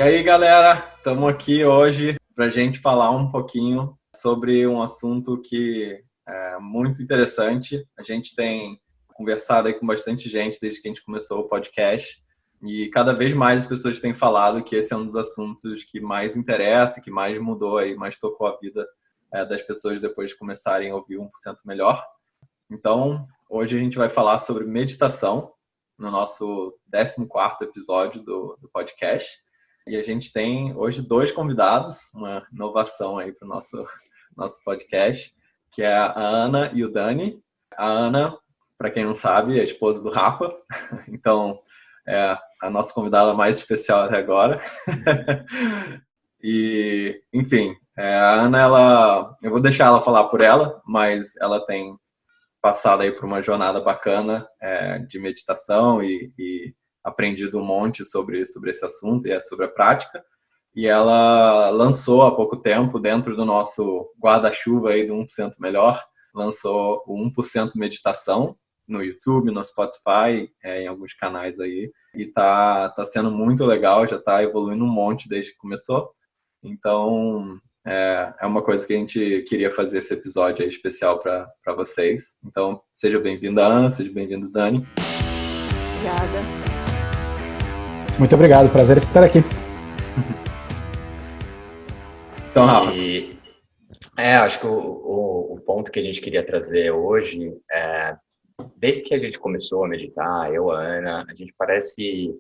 E aí, galera, estamos aqui hoje para a gente falar um pouquinho sobre um assunto que é muito interessante. A gente tem conversado aí com bastante gente desde que a gente começou o podcast e cada vez mais as pessoas têm falado que esse é um dos assuntos que mais interessa, que mais mudou aí, mais tocou a vida das pessoas depois de começarem a ouvir 1% Melhor. Então, hoje a gente vai falar sobre meditação no nosso 14º episódio do podcast. E a gente tem hoje 2 convidados, uma inovação aí para o nosso podcast, que é a Ana e o Dani. A Ana, para quem não sabe, é a esposa do Rafa, então é a nossa convidada mais especial até agora. E, enfim, a Ana, eu vou deixar ela falar por ela, mas ela tem passado aí por uma jornada bacana de meditação e aprendido um monte sobre esse assunto e sobre a prática. E ela lançou há pouco tempo, dentro do nosso guarda-chuva aí do 1% Melhor, lançou o 1% Meditação no YouTube, no Spotify, em alguns canais aí. E tá sendo muito legal, já tá evoluindo um monte desde que começou. Então, é uma coisa que a gente queria fazer esse episódio aí especial para vocês. Então, seja bem-vinda, Ana, seja bem-vindo, Dani. Obrigada. Muito obrigado, prazer estar aqui. Então, Rafa. Acho que o ponto que a gente queria trazer hoje desde que a gente começou a meditar, eu, a Ana, a gente parece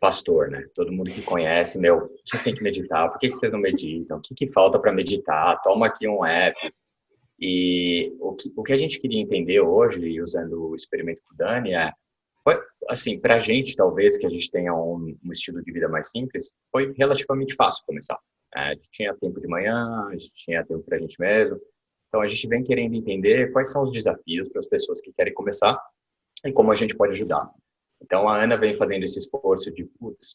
pastor, né? Todo mundo que conhece, vocês têm que meditar, por que vocês não meditam? O que falta para meditar? Toma aqui um app. E o que a gente queria entender hoje, usando o experimento com o Dani, assim, pra gente, talvez, que a gente tenha um estilo de vida mais simples, foi relativamente fácil começar. A gente tinha tempo de manhã, a gente tinha tempo pra gente mesmo. Então, a gente vem querendo entender quais são os desafios para as pessoas que querem começar e como a gente pode ajudar. Então, a Ana vem fazendo esse esforço de,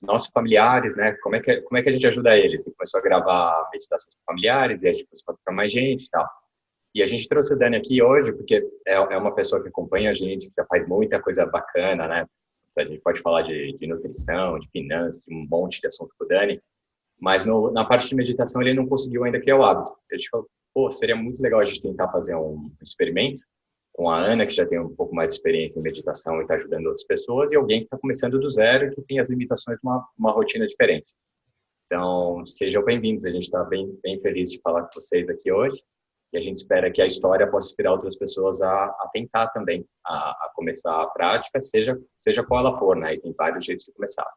nossos familiares, né? Como é que a gente ajuda eles? E começou a gravar meditações com familiares, e a gente começou a ficar mais gente e tal. E a gente trouxe o Dani aqui hoje, porque é uma pessoa que acompanha a gente, que já faz muita coisa bacana, né? A gente pode falar de nutrição, de finanças, de um monte de assunto com o Dani, mas na parte de meditação ele não conseguiu ainda criar o hábito. A gente falou, seria muito legal a gente tentar fazer um experimento com a Ana, que já tem um pouco mais de experiência em meditação e está ajudando outras pessoas, e alguém que está começando do zero e que tem as limitações de uma rotina diferente. Então, sejam bem-vindos. A gente está bem, bem feliz de falar com vocês aqui hoje, e a gente espera que a história possa inspirar outras pessoas a tentar também, a começar a prática, seja qual ela for, né? E tem vários jeitos de começar.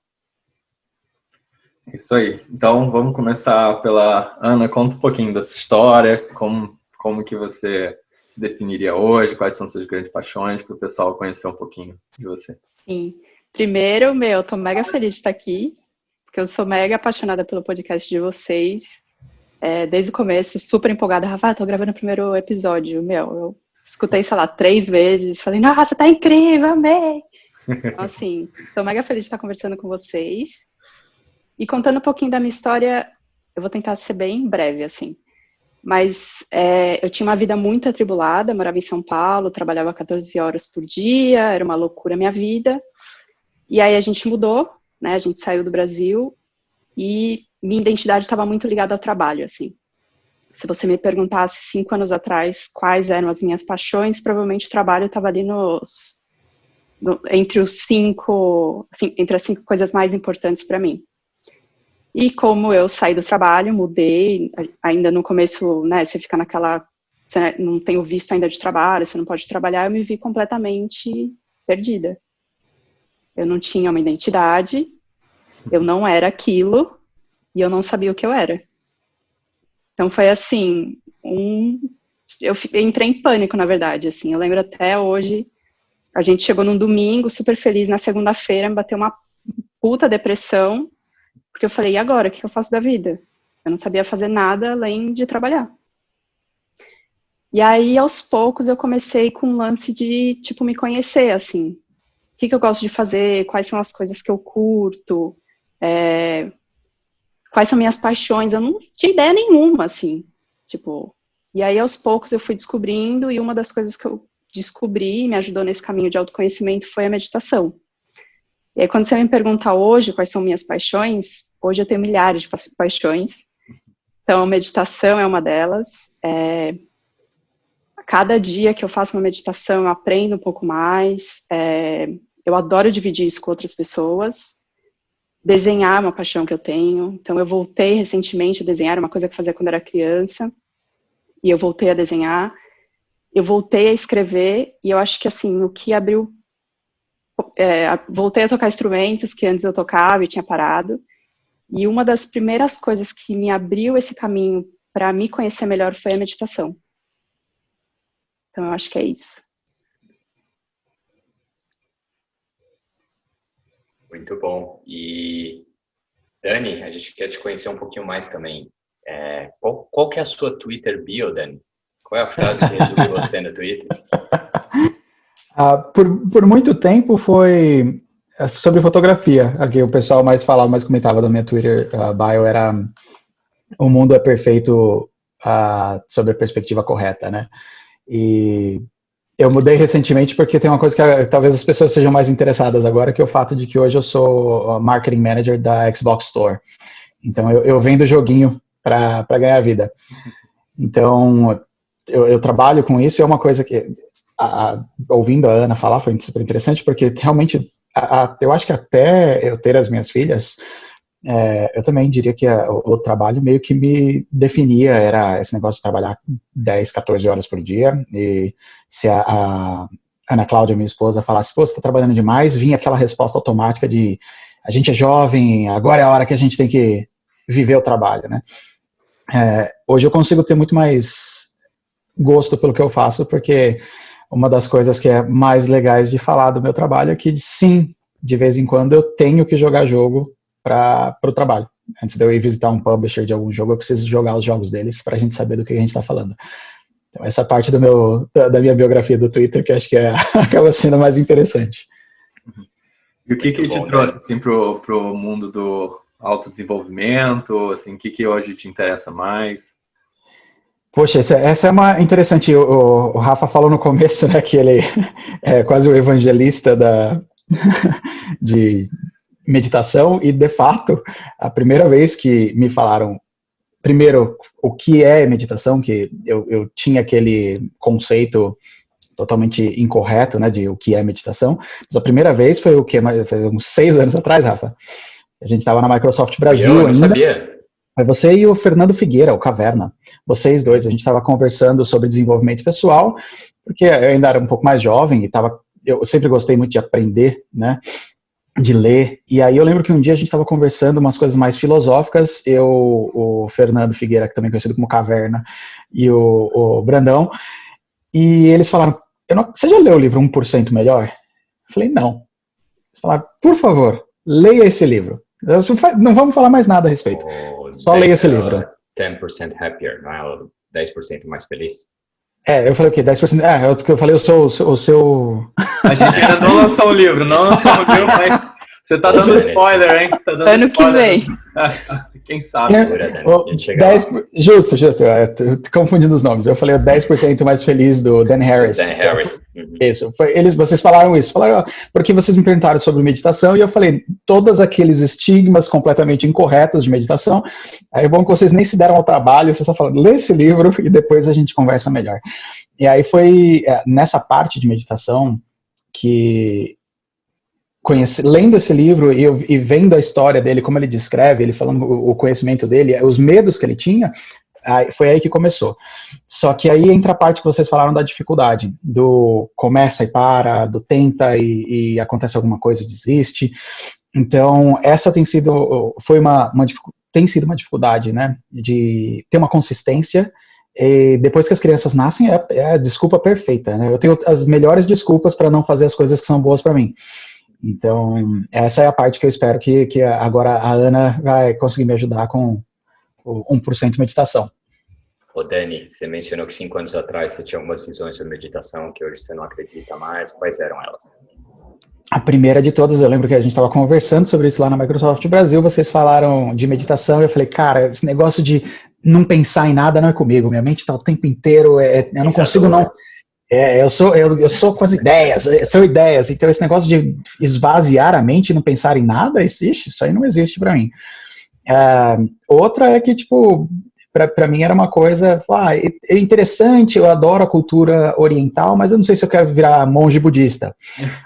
Isso aí. Então, vamos começar pela Ana. Conta um pouquinho dessa história, como que você se definiria hoje, quais são suas grandes paixões, para o pessoal conhecer um pouquinho de você. Sim. Primeiro, eu tô mega feliz de estar aqui, porque eu sou mega apaixonada pelo podcast de vocês. Desde o começo, super empolgada. Rafa, tô gravando o primeiro episódio. Eu escutei, 3 vezes, falei, nossa, tá incrível, amei! Então, assim, tô mega feliz de estar conversando com vocês. E contando um pouquinho da minha história, eu vou tentar ser bem breve, assim. Mas eu tinha uma vida muito atribulada, morava em São Paulo, trabalhava 14 horas por dia, era uma loucura a minha vida. E aí a gente mudou, né? A gente saiu do Brasil e minha identidade estava muito ligada ao trabalho, assim. Se você me perguntasse 5 anos atrás quais eram as minhas paixões, provavelmente o trabalho estava ali entre as 5 coisas mais importantes para mim. E como eu saí do trabalho, mudei, ainda no começo, né, você fica você não tem o visto ainda de trabalho, você não pode trabalhar, eu me vi completamente perdida. Eu não tinha uma identidade, eu não era aquilo, e eu não sabia o que eu era. Então foi assim, eu entrei em pânico, na verdade, assim, eu lembro até hoje, a gente chegou num domingo, super feliz, na segunda-feira me bateu uma puta depressão, porque eu falei, e agora? O que eu faço da vida? Eu não sabia fazer nada além de trabalhar. E aí, aos poucos, eu comecei com um lance de, me conhecer, assim. O que eu gosto de fazer? Quais são as coisas que eu curto? Quais são minhas paixões? Eu não tinha ideia nenhuma, assim. E aí, aos poucos, eu fui descobrindo, e uma das coisas que eu descobri e me ajudou nesse caminho de autoconhecimento foi a meditação. E aí, quando você me pergunta hoje quais são minhas paixões, hoje eu tenho milhares de paixões. Então, meditação é uma delas. A cada dia que eu faço uma meditação, eu aprendo um pouco mais. Eu adoro dividir isso com outras pessoas. Desenhar é uma paixão que eu tenho. Então, eu voltei recentemente a desenhar, uma coisa que eu fazia quando era criança. E eu voltei a desenhar. Eu voltei a escrever. E eu acho que, assim, o que abriu... voltei a tocar instrumentos que antes eu tocava e tinha parado. E uma das primeiras coisas que me abriu esse caminho para me conhecer melhor foi a meditação. Então, eu acho que é isso. Muito bom. E, Dani, a gente quer te conhecer um pouquinho mais também. Qual que é a sua Twitter bio, Dani? Qual é a frase que resume você no Twitter? Por muito tempo foi sobre fotografia. Aqui o pessoal mais falava, mais comentava da minha Twitter bio era o mundo é perfeito sobre a perspectiva correta, né? E eu mudei recentemente porque tem uma coisa que talvez as pessoas sejam mais interessadas agora, que é o fato de que hoje eu sou Marketing Manager da Xbox Store. Então eu vendo joguinho para ganhar vida. Então eu trabalho com isso e é uma coisa que, ouvindo a Ana falar, foi super interessante, porque realmente eu acho que até eu ter as minhas filhas, eu também diria que o trabalho meio que me definia, era esse negócio de trabalhar 10, 14 horas por dia, e se a Ana Cláudia, minha esposa, falasse, pô, você está trabalhando demais, vinha aquela resposta automática de, a gente é jovem, agora é a hora que a gente tem que viver o trabalho, né? Hoje eu consigo ter muito mais gosto pelo que eu faço, porque uma das coisas que é mais legais de falar do meu trabalho é que, sim, de vez em quando eu tenho que jogar jogo para o trabalho. Antes de eu ir visitar um publisher de algum jogo, eu preciso jogar os jogos deles para a gente saber do que a gente está falando. Então, essa parte da minha biografia do Twitter, que acho que acaba sendo mais interessante. E o que te trouxe assim, pro mundo do autodesenvolvimento? Assim, o que hoje te interessa mais? Poxa, essa é uma interessante. O Rafa falou no começo, né, que ele é quase o evangelista de meditação, e de fato, a primeira vez que me falaram, primeiro, o que é meditação, que eu tinha aquele conceito totalmente incorreto, né, de o que é meditação, mas a primeira vez foi foi uns 6 anos atrás, Rafa. A gente estava na Microsoft Brasil eu não ainda. Sabia. Foi você e o Fernando Figueira, o Caverna. Vocês dois, a gente estava conversando sobre desenvolvimento pessoal, porque eu ainda era um pouco mais jovem e eu sempre gostei muito de aprender, né, de ler. E aí eu lembro que um dia a gente estava conversando umas coisas mais filosóficas, o Fernando Figueira, que também é conhecido como Caverna, e o Brandão, e eles falaram, você já leu o livro 1% Melhor? Eu falei, não. Eles falaram, por favor, leia esse livro. Não vamos falar mais nada a respeito. Só leia esse livro. 10% happier, não é? 10% mais feliz. Eu falei o quê? 10%? Eu falei, eu sou o seu... A gente ainda não lançou o livro, mas você tá dando spoiler, hein? Tá dando ano spoiler. Que vem. Quem sabe? Justo, eu tô confundindo os nomes. Eu falei o 10% mais feliz do Dan Harris. Dan Harris. Isso, vocês falaram isso, porque vocês me perguntaram sobre meditação, e eu falei, todos aqueles estigmas completamente incorretos de meditação, aí é bom que vocês nem se deram ao trabalho, vocês só falaram, lê esse livro e depois a gente conversa melhor. E aí foi nessa parte de meditação que, lendo esse livro e vendo a história dele, como ele descreve, ele falando o conhecimento dele, os medos que ele tinha, foi aí que começou. Só que aí entra a parte que vocês falaram da dificuldade, do começa e para, do tenta e acontece alguma coisa e desiste. Então, essa tem sido uma dificuldade, né, de ter uma consistência. E depois que as crianças nascem, é a desculpa perfeita, né? Eu tenho as melhores desculpas para não fazer as coisas que são boas para mim. Então, essa é a parte que eu espero que agora a Ana vai conseguir me ajudar com o 1% meditação. Ô Dani, você mencionou que 5 anos atrás você tinha algumas visões sobre meditação que hoje você não acredita mais. Quais eram elas? A primeira de todas, eu lembro que a gente estava conversando sobre isso lá na Microsoft Brasil, vocês falaram de meditação e eu falei, cara, esse negócio de não pensar em nada não é comigo, minha mente está o tempo inteiro, eu não consigo não... Eu sou com as ideias, são ideias, então esse negócio de esvaziar a mente e não pensar em nada, isso aí não existe para mim. Outra é que, tipo, para mim era uma coisa, é interessante, eu adoro a cultura oriental, mas eu não sei se eu quero virar monge budista,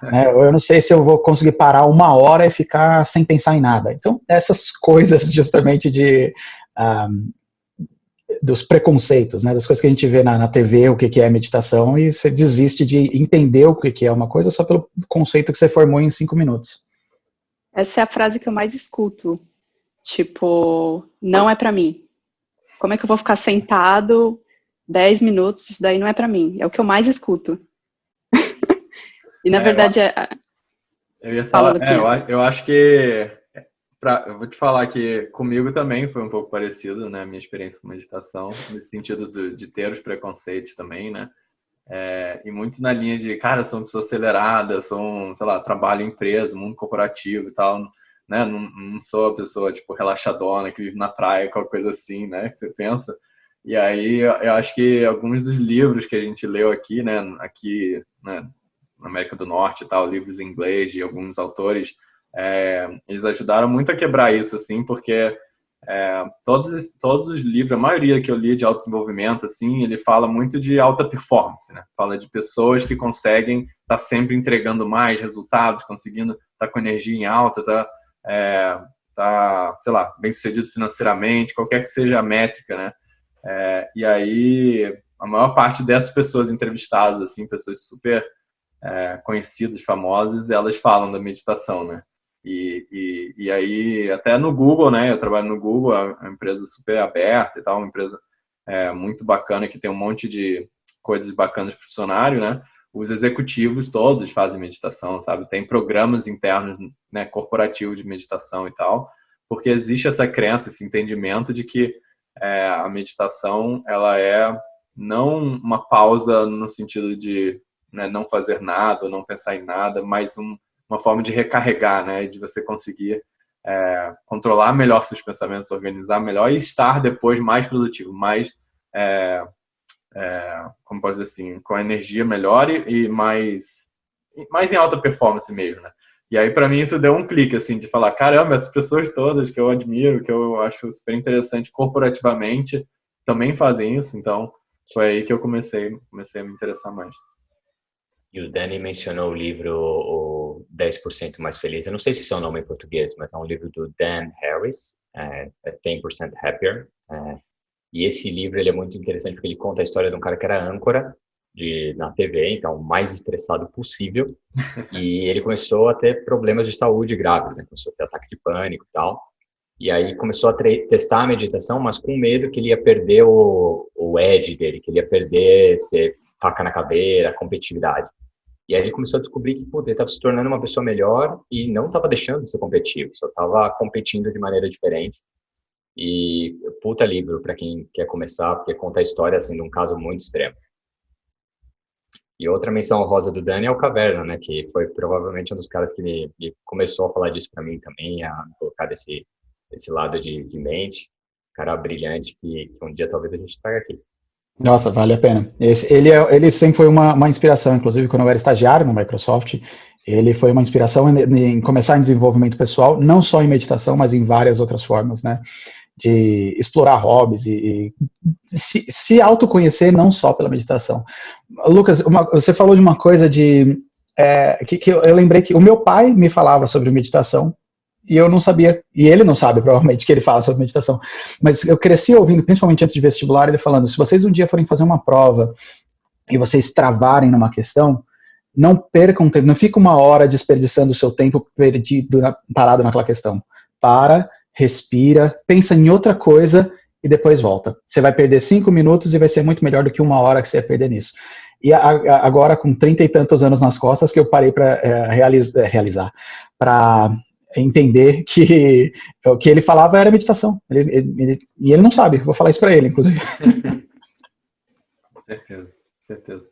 né? Eu não sei se eu vou conseguir parar 1 hora e ficar sem pensar em nada. Então, essas coisas justamente dos preconceitos, né? Das coisas que a gente vê na TV, o que é meditação, e você desiste de entender o que é uma coisa só pelo conceito que você formou em 5 minutos. Essa é a frase que eu mais escuto. Tipo, não é pra mim. Como é que eu vou ficar sentado 10 minutos? Isso daí não é pra mim. É o que eu mais escuto. E na verdade eu ia Fala, falar, Luquinha. eu acho que eu vou te falar que comigo também foi um pouco parecido, né, a minha experiência com meditação, nesse sentido de ter os preconceitos também, né, e muito na linha de, cara, eu sou uma pessoa acelerada, eu sou sei lá, trabalho em empresa, mundo corporativo e tal, né, não sou a pessoa, tipo, relaxadona, que vive na praia, qualquer coisa assim, né, que você pensa. E aí, eu acho que alguns dos livros que a gente leu aqui, né, na América do Norte e tal, livros em inglês de alguns autores, eles ajudaram muito a quebrar isso, assim, porque todos os livros, a maioria que eu li de autodesenvolvimento, assim, ele fala muito de alta performance, né? Fala de pessoas que conseguem estar sempre entregando mais resultados, conseguindo estar com energia em alta, sei lá, bem sucedido financeiramente, qualquer que seja a métrica, né? E aí, a maior parte dessas pessoas entrevistadas, assim, pessoas super conhecidas, famosas, elas falam da meditação, né? E aí, até no Google, né? Eu trabalho no Google, é uma empresa super aberta e tal, uma empresa muito bacana, que tem um monte de coisas bacanas para o funcionário, né? Os executivos todos fazem meditação, sabe? Tem programas internos, né, corporativos de meditação e tal, porque existe essa crença, esse entendimento de que a meditação, ela é não uma pausa no sentido de, né, não fazer nada ou não pensar em nada, mas uma forma de recarregar, né, de você conseguir controlar melhor seus pensamentos, organizar melhor e estar depois mais produtivo, mais, como pode dizer assim, com a energia melhor e mais em alta performance mesmo, né? E aí, para mim, isso deu um clique, assim, de falar, caramba, essas pessoas todas que eu admiro, que eu acho super interessante corporativamente, também fazem isso. Então, foi aí que eu comecei a me interessar mais. E o Dani mencionou o livro O 10% Mais Feliz. Eu não sei se esse é o nome em português, mas é um livro do Dan Harris, 10% Happier. E esse livro ele é muito interessante porque ele conta a história de um cara que era âncora na TV, então o mais estressado possível. E ele começou a ter problemas de saúde graves, né? Começou a ter ataque de pânico e tal. E aí começou a testar a meditação, mas com medo que ele ia perder o edge dele, que ele ia perder ser faca na caveira, a competitividade. E aí ele começou a descobrir que ele estava se tornando uma pessoa melhor e não estava deixando de ser competitivo, só estava competindo de maneira diferente. E puta livro para quem quer começar, porque conta a história assim, de um caso muito extremo. E outra menção honrosa do Dani é o Caverna, né, que foi provavelmente um dos caras que me começou a falar disso para mim também, a colocar desse lado de mente, cara brilhante que um dia talvez a gente traga aqui. Nossa, vale a pena. Ele sempre foi uma inspiração, inclusive quando eu era estagiário na Microsoft, ele foi uma inspiração em começar em desenvolvimento pessoal, não só em meditação, mas em várias outras formas, né? De explorar hobbies e se autoconhecer não só pela meditação. Lucas, você falou de uma coisa que eu lembrei que o meu pai me falava sobre meditação e eu não sabia, e ele não sabe provavelmente que ele fala sobre meditação, mas eu cresci ouvindo, principalmente antes de vestibular, ele falando, se vocês um dia forem fazer uma prova e vocês travarem numa questão, não percam tempo, não fica 1 hora desperdiçando o seu tempo parado naquela questão. Respira, pensa em outra coisa e depois volta. Você vai perder 5 minutos e vai ser muito melhor do que 1 hora que você ia perder nisso. E agora, com 30 e tantos anos nas costas, que eu parei para realizar, para entender que o que ele falava era meditação. E ele não sabe, vou falar isso para ele, inclusive. Certeza.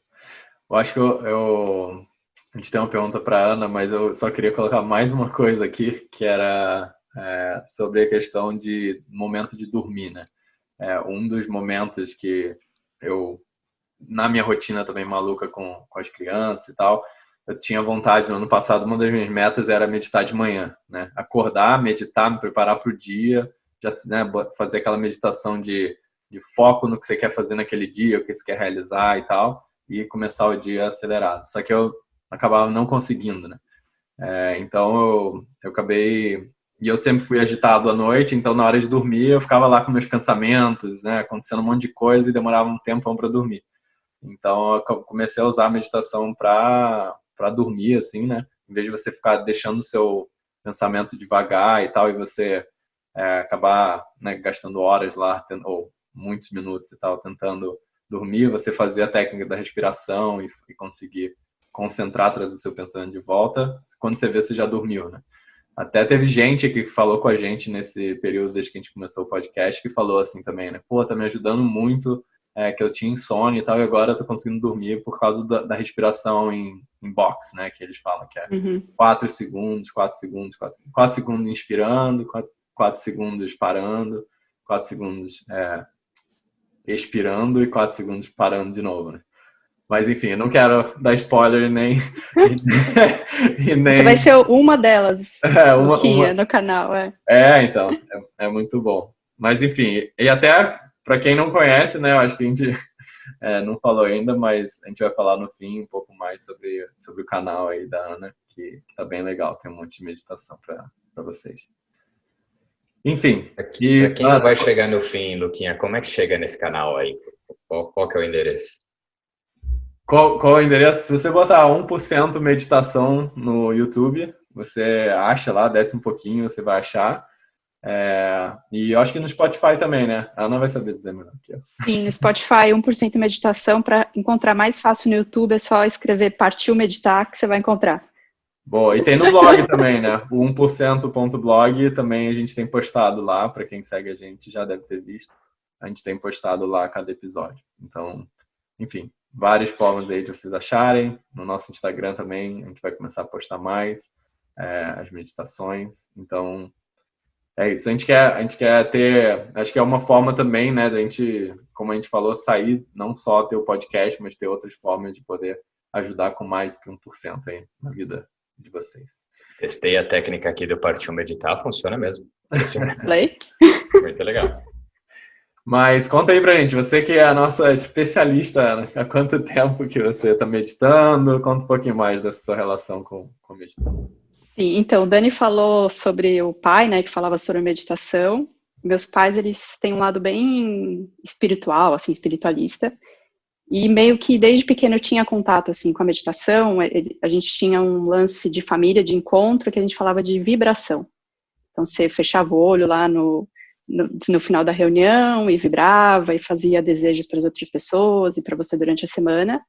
Eu acho que a gente tem uma pergunta para Ana, mas eu só queria colocar mais uma coisa aqui, que era sobre a questão de momento de dormir, né? Um dos momentos que eu, na minha rotina também maluca com as crianças e tal, eu tinha vontade, no ano passado, uma das minhas metas era meditar de manhã, né? Acordar, meditar, me preparar para o dia, né, fazer aquela meditação de foco no que você quer fazer naquele dia, o que você quer realizar e tal, e começar o dia acelerado. Só que eu acabava não conseguindo, né? Então eu acabei... E eu sempre fui agitado à noite, então na hora de dormir eu ficava lá com meus pensamentos, né? Acontecendo um monte de coisa e demorava um tempão para dormir. Então eu comecei a usar a meditação para dormir, assim, né? Em vez de você ficar deixando o seu pensamento devagar e tal, e você acabar, né, gastando horas lá, ou muitos minutos e tal, tentando dormir, você fazer a técnica da respiração e conseguir concentrar, trazer o seu pensamento de volta. Quando você vê, você já dormiu, né? Até teve gente que falou com a gente nesse período, desde que a gente começou o podcast, que falou assim também, né? Pô, tá me ajudando muito, que eu tinha insônia e tal, e agora eu tô conseguindo dormir por causa da respiração em box, né? Que eles falam que é 4 segundos, 4 segundos, 4 segundos inspirando, 4 segundos parando, 4 segundos expirando e 4 segundos parando de novo, né? Mas enfim, eu não quero dar spoiler nem... e nem... Você vai ser uma delas, uma... no canal. Então, é muito bom. Mas enfim, e até para quem não conhece, né, eu acho que a gente não falou ainda, mas a gente vai falar no fim um pouco mais sobre o canal aí da Ana, que tá bem legal, tem um monte de meditação para vocês. Enfim. Para quem não vai chegar no fim, Luquinha, como é que chega nesse canal aí? Qual que é o endereço? Qual é o endereço? Se você botar 1% meditação no YouTube, você acha lá, desce um pouquinho, você vai achar. E eu acho que no Spotify também, né? A Ana vai saber dizer melhor que eu. Sim, no Spotify, 1% meditação. Para encontrar mais fácil no YouTube, é só escrever Partiu Meditar, que você vai encontrar. Boa, e tem no blog também, né? O 1%.blog também a gente tem postado lá, para quem segue a gente já deve ter visto. A gente tem postado lá cada episódio. Então, enfim, várias formas aí de vocês acharem. No nosso Instagram também, a gente vai começar a postar mais as meditações. Então, é isso. A gente quer ter... Acho que é uma forma também, né, da gente, como a gente falou, sair, não só ter o podcast, mas ter outras formas de poder ajudar com mais do que 1% aí na vida de vocês. Testei a técnica aqui do Partiu Meditar, funciona mesmo. Play? Muito legal. Mas conta aí pra gente, você que é a nossa especialista, Ana, há quanto tempo que você está meditando? Conta um pouquinho mais dessa sua relação com meditação. Sim, então, o Dani falou sobre o pai, né, que falava sobre meditação. Meus pais, eles têm um lado bem espiritual, assim, espiritualista. E meio que desde pequeno eu tinha contato, assim, com a meditação. A gente tinha um lance de família, de encontro, que a gente falava de vibração. Então, você fechava o olho lá no final da reunião e vibrava e fazia desejos para as outras pessoas e para você durante a semana,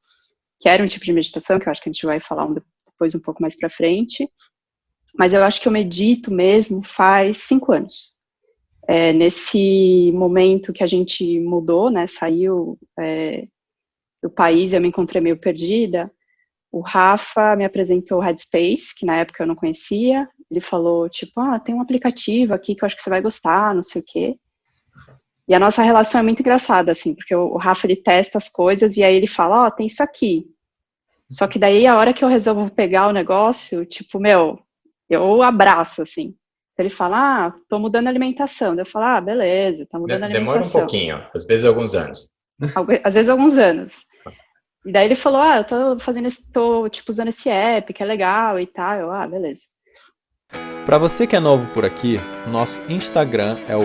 que era um tipo de meditação que eu acho que a gente vai falar depois um pouco mais para frente. Mas eu acho que eu medito mesmo faz 5 anos. Nesse momento que a gente mudou, né, saiu do país, eu me encontrei meio perdida, o Rafa me apresentou o Headspace, que na época eu não conhecia. Ele falou, tipo, tem um aplicativo aqui que eu acho que você vai gostar, não sei o quê. E a nossa relação é muito engraçada, assim, porque o Rafa, ele testa as coisas e aí ele fala, tem isso aqui. Só que daí, a hora que eu resolvo pegar o negócio, tipo, eu abraço, assim. Ele fala, tô mudando a alimentação. Daí eu falo, beleza, tá mudando a alimentação. Demora um pouquinho, às vezes alguns anos. Às vezes alguns anos. E daí ele falou, eu tô tipo, usando esse app, que é legal e tal. Eu, beleza. Para você que é novo por aqui, nosso Instagram é o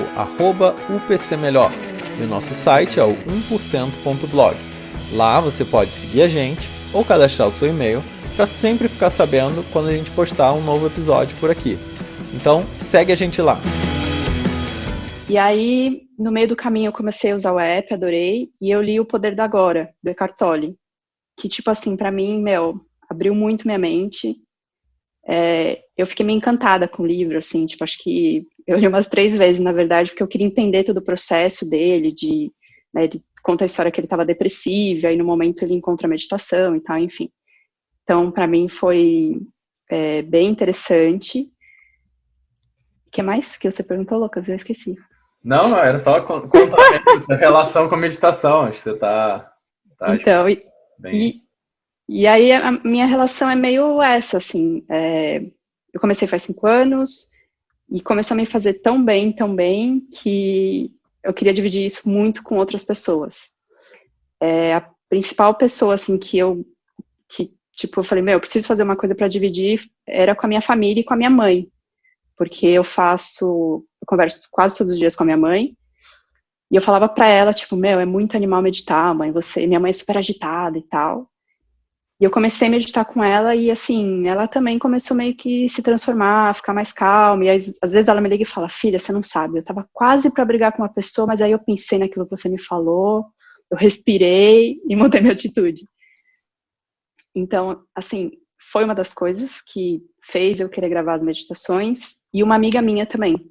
@upcmelhor e o nosso site é o 1%.blog. Lá você pode seguir a gente ou cadastrar o seu e-mail para sempre ficar sabendo quando a gente postar um novo episódio por aqui. Então, segue a gente lá. E aí, no meio do caminho, eu comecei a usar o app, adorei, e eu li O Poder do Agora, do Eckhart Tolle, que, tipo assim, pra mim, abriu muito minha mente. Eu fiquei meio encantada com o livro, assim, tipo, acho que eu li umas 3 vezes, na verdade, porque eu queria entender todo o processo dele, ele conta a história que ele estava depressivo, aí no momento ele encontra a meditação e tal, enfim. Então, pra mim, foi bem interessante. O que mais que você perguntou, Lucas? Eu esqueci. Não, era só contar essa relação com a meditação. Acho que você tá então, e aí a minha relação é meio essa, assim. Eu comecei faz 5 anos, E começou a me fazer tão bem, que eu queria dividir isso muito com outras pessoas. A principal pessoa, assim, tipo, eu falei, eu preciso fazer uma coisa para dividir, era com a minha família e com a minha mãe. Porque eu converso quase todos os dias com a minha mãe, e eu falava pra ela, tipo, é muito animal meditar, mãe, minha mãe é super agitada e tal. E eu comecei a meditar com ela, e assim, ela também começou meio que se transformar, ficar mais calma, e às vezes ela me liga e fala, filha, você não sabe, eu tava quase pra brigar com uma pessoa, mas aí eu pensei naquilo que você me falou, eu respirei e mudei minha atitude. Então, assim, foi uma das coisas que fez eu querer gravar as meditações, e uma amiga minha também,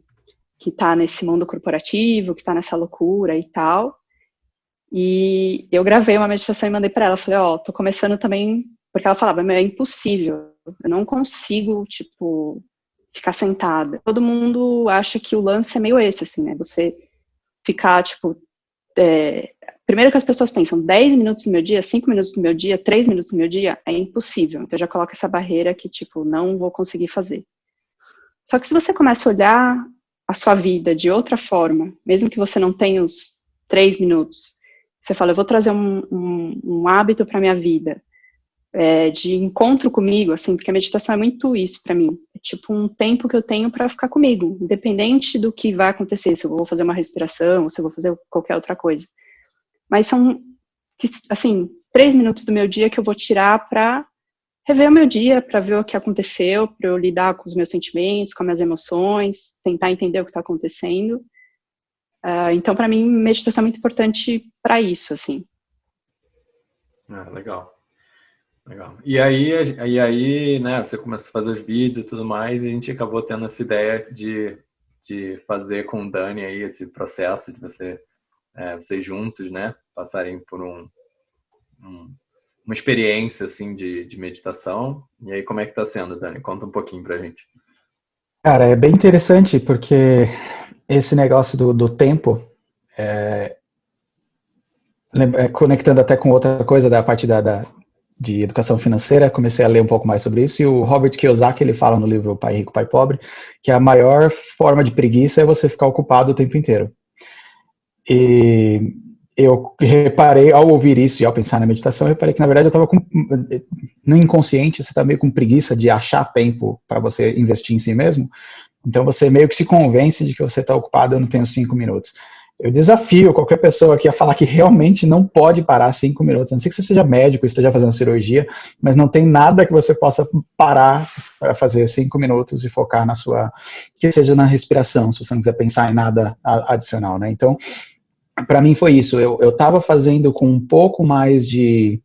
que tá nesse mundo corporativo, que tá nessa loucura e tal, e eu gravei uma meditação e mandei pra ela, falei, tô começando também, porque ela falava, é impossível, eu não consigo, tipo, ficar sentada. Todo mundo acha que o lance é meio esse, assim, né, você ficar, tipo, primeiro que as pessoas pensam, 10 minutos no meu dia, 5 minutos no meu dia, 3 minutos no meu dia, é impossível, então eu já coloco essa barreira que, tipo, não vou conseguir fazer. Só que se você começa a olhar a sua vida de outra forma, mesmo que você não tenha os 3 minutos, você fala, eu vou trazer um hábito para minha vida, de encontro comigo, assim, porque a meditação é muito isso para mim, é tipo um tempo que eu tenho para ficar comigo, independente do que vai acontecer, se eu vou fazer uma respiração, ou se eu vou fazer qualquer outra coisa. Mas são, assim, 3 minutos do meu dia que eu vou tirar para rever o meu dia, para ver o que aconteceu, para eu lidar com os meus sentimentos, com as minhas emoções, tentar entender o que está acontecendo. Então, para mim, meditação é muito importante para isso, assim. Legal. Legal. E aí, né, você começou a fazer os vídeos e tudo mais, e a gente acabou tendo essa ideia de fazer com o Dani aí esse processo de vocês juntos, né, passarem por uma experiência, assim, de meditação. E aí, como é que tá sendo, Dani? Conta um pouquinho pra gente. Cara, é bem interessante porque esse negócio do tempo, conectando até com outra coisa da parte de educação financeira, comecei a ler um pouco mais sobre isso, e o Robert Kiyosaki, ele fala no livro Pai Rico, Pai Pobre, que a maior forma de preguiça é você ficar ocupado o tempo inteiro. E eu reparei, ao ouvir isso e ao pensar na meditação, eu reparei que, na verdade, eu estava no inconsciente, você está meio com preguiça de achar tempo para você investir em si mesmo, então você meio que se convence de que você está ocupado, eu não tenho 5 minutos. Eu desafio qualquer pessoa aqui a falar que realmente não pode parar 5 minutos, a não ser que você seja médico, esteja fazendo cirurgia, mas não tem nada que você possa parar para fazer 5 minutos e focar na sua, que seja na respiração, se você não quiser pensar em nada adicional, né? Então, para mim foi isso, eu estava fazendo com um pouco mais de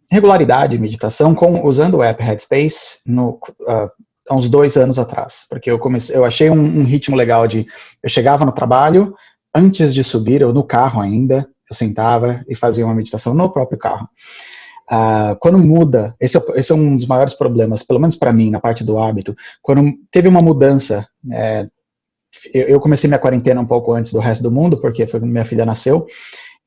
regularidade meditação, usando o app Headspace há uns 2 anos atrás, porque eu achei um ritmo legal eu chegava no trabalho, antes de subir, eu no carro ainda, eu sentava e fazia uma meditação no próprio carro. Quando muda, esse é um dos maiores problemas, pelo menos para mim, na parte do hábito, quando teve uma mudança, eu comecei minha quarentena um pouco antes do resto do mundo, porque foi quando minha filha nasceu,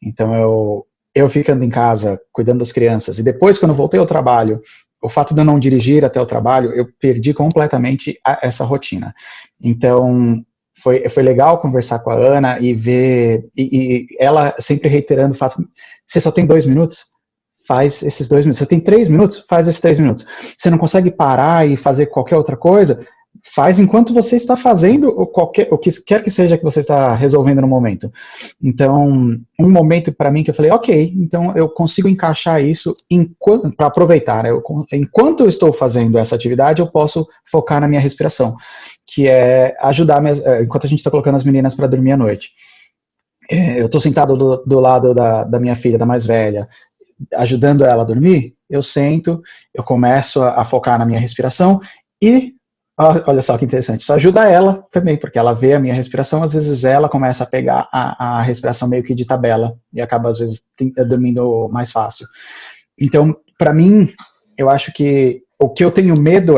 então eu ficando em casa, cuidando das crianças, e depois quando eu voltei ao trabalho, o fato de eu não dirigir até o trabalho, eu perdi completamente essa rotina. Então, foi legal conversar com a Ana e ver, e ela sempre reiterando o fato, você só tem 2 minutos? Faz esses 2 minutos. Você tem 3 minutos? Faz esses 3 minutos. Você não consegue parar e fazer qualquer outra coisa? Faz enquanto você está fazendo o que quer que seja que você está resolvendo no momento. Então, um momento para mim que eu falei, ok, então eu consigo encaixar isso para aproveitar, né? Enquanto eu estou fazendo essa atividade, eu posso focar na minha respiração, que é ajudar, enquanto a gente está colocando as meninas para dormir à noite. Eu estou sentado do lado da minha filha, da mais velha, ajudando ela a dormir, eu sento, eu começo a focar na minha respiração e olha só que interessante, isso ajuda ela também, porque ela vê a minha respiração, às vezes ela começa a pegar a respiração meio que de tabela, e acaba às vezes dormindo mais fácil. Então, para mim, eu acho que o que eu tenho medo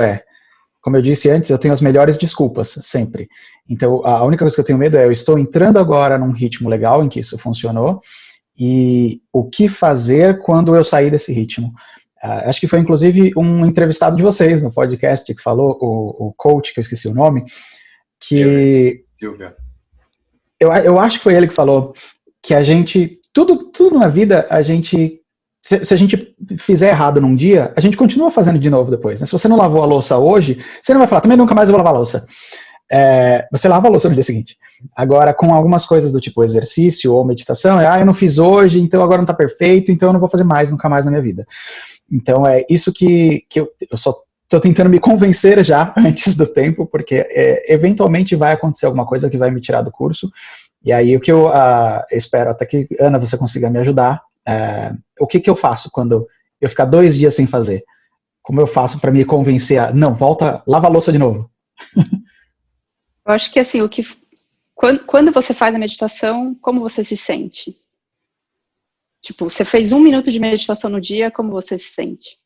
como eu disse antes, eu tenho as melhores desculpas, sempre. Então, a única coisa que eu tenho medo eu estou entrando agora num ritmo legal, em que isso funcionou, e o que fazer quando eu sair desse ritmo? Acho que foi, inclusive, um entrevistado de vocês no podcast que falou, o coach, que eu esqueci o nome, que... Silvia. Eu acho que foi ele que falou que a gente... Tudo na vida, a gente... Se a gente fizer errado num dia, a gente continua fazendo de novo depois. Né? Se você não lavou a louça hoje, você não vai falar, também nunca mais eu vou lavar a louça. Você lava a louça no dia seguinte. Agora, com algumas coisas do tipo exercício ou meditação, eu não fiz hoje, então agora não está perfeito, então eu não vou fazer mais, nunca mais na minha vida. Então, é isso que eu só estou tentando me convencer já antes do tempo, porque eventualmente vai acontecer alguma coisa que vai me tirar do curso. E aí, o que eu espero até que, Ana, você consiga me ajudar, o que eu faço quando eu ficar 2 dias sem fazer? Como eu faço para me convencer não, volta, lava a louça de novo? Eu acho que, assim, quando você faz a meditação, como você se sente? Tipo, você fez 1 minuto de meditação no dia, como você se sente?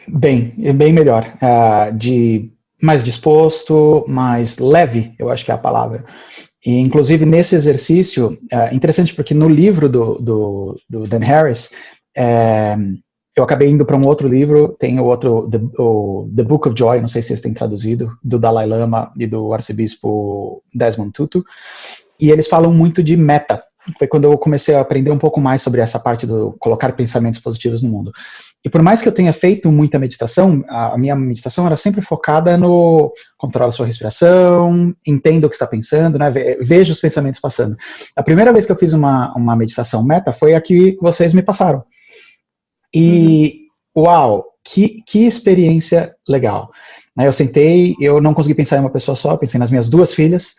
Bem melhor. Mais disposto, mais leve, eu acho que é a palavra. E, inclusive, nesse exercício, interessante porque no livro do Dan Harris, eu acabei indo para um outro livro, tem o outro, The Book of Joy, não sei se vocês têm traduzido, do Dalai Lama e do arcebispo Desmond Tutu, e eles falam muito de meta. Foi quando eu comecei a aprender um pouco mais sobre essa parte do colocar pensamentos positivos no mundo. E por mais que eu tenha feito muita meditação, a minha meditação era sempre focada no controlar a sua respiração, entenda o que está pensando, né, veja os pensamentos passando. A primeira vez que eu fiz uma meditação meta foi a que vocês me passaram. E, uau, que experiência legal. Eu sentei, eu não consegui pensar em uma pessoa só, pensei nas minhas 2 filhas,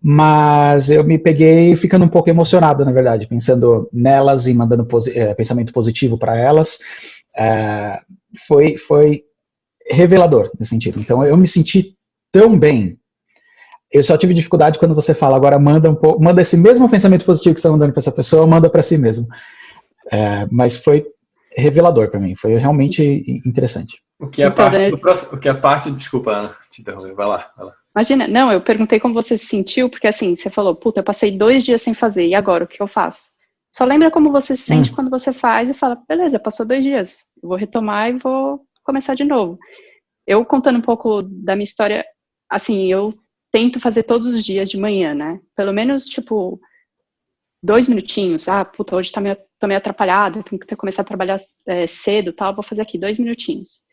mas eu me peguei ficando um pouco emocionado, na verdade, pensando nelas e mandando pensamento positivo para elas. Foi revelador nesse sentido. Então, eu me senti tão bem. Eu só tive dificuldade quando você fala, agora manda esse mesmo pensamento positivo que você está mandando para essa pessoa, manda para si mesmo. Mas foi revelador para mim, foi realmente interessante. O que é parte do processo, desculpa, Ana, te interromper, vai lá. Imagina, não, eu perguntei como você se sentiu, porque assim, você falou, puta, eu passei 2 dias sem fazer, e agora, o que eu faço? Só lembra como você se sente quando você faz e fala, beleza, passou 2 dias, eu vou retomar e vou começar de novo. Eu, contando um pouco da minha história, assim, eu tento fazer todos os dias de manhã, né? Pelo menos, tipo, 2 minutinhos. Puta, hoje tô meio atrapalhada, tenho que começar a trabalhar cedo, tal, vou fazer aqui 2 minutinhos.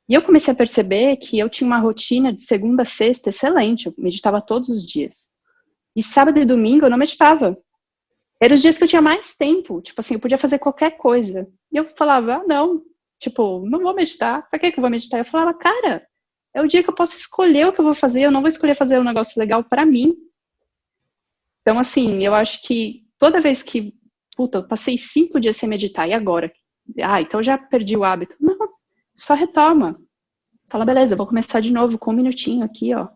E eu comecei a perceber que eu tinha uma rotina de segunda a sexta excelente, eu meditava todos os dias. E sábado e domingo eu não meditava. Eram os dias que eu tinha mais tempo, tipo assim, eu podia fazer qualquer coisa. E eu falava, não, tipo, não vou meditar, pra que eu vou meditar? Eu falava, cara, é o dia que eu posso escolher o que eu vou fazer, eu não vou escolher fazer um negócio legal pra mim. Então, assim, eu acho que toda vez que, puta, eu passei 5 dias sem meditar, e agora? Então eu já perdi o hábito. Não, só retoma. Fala, beleza, eu vou começar de novo com 1 minutinho aqui, ó.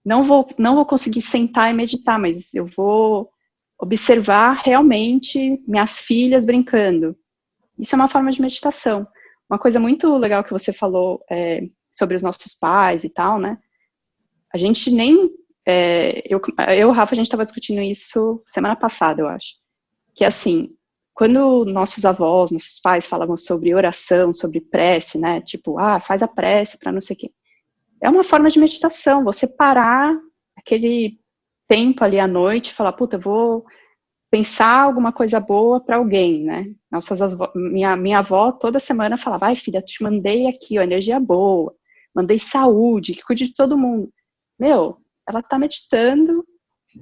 Não vou conseguir sentar e meditar, mas eu vou observar realmente minhas filhas brincando. Isso é uma forma de meditação. Uma coisa muito legal que você falou sobre os nossos pais e tal, né? A gente nem... eu e o Rafa, a gente estava discutindo isso semana passada, eu acho. Que assim, quando nossos avós, nossos pais falavam sobre oração, sobre prece, né? Tipo, faz a prece para não sei o quê. É uma forma de meditação, você parar aquele tempo ali à noite e falar, puta, eu vou pensar alguma coisa boa para alguém, né? Minha avó toda semana falava, filha, te mandei aqui, ó, energia boa, mandei saúde, que cuide de todo mundo. Meu, ela tá meditando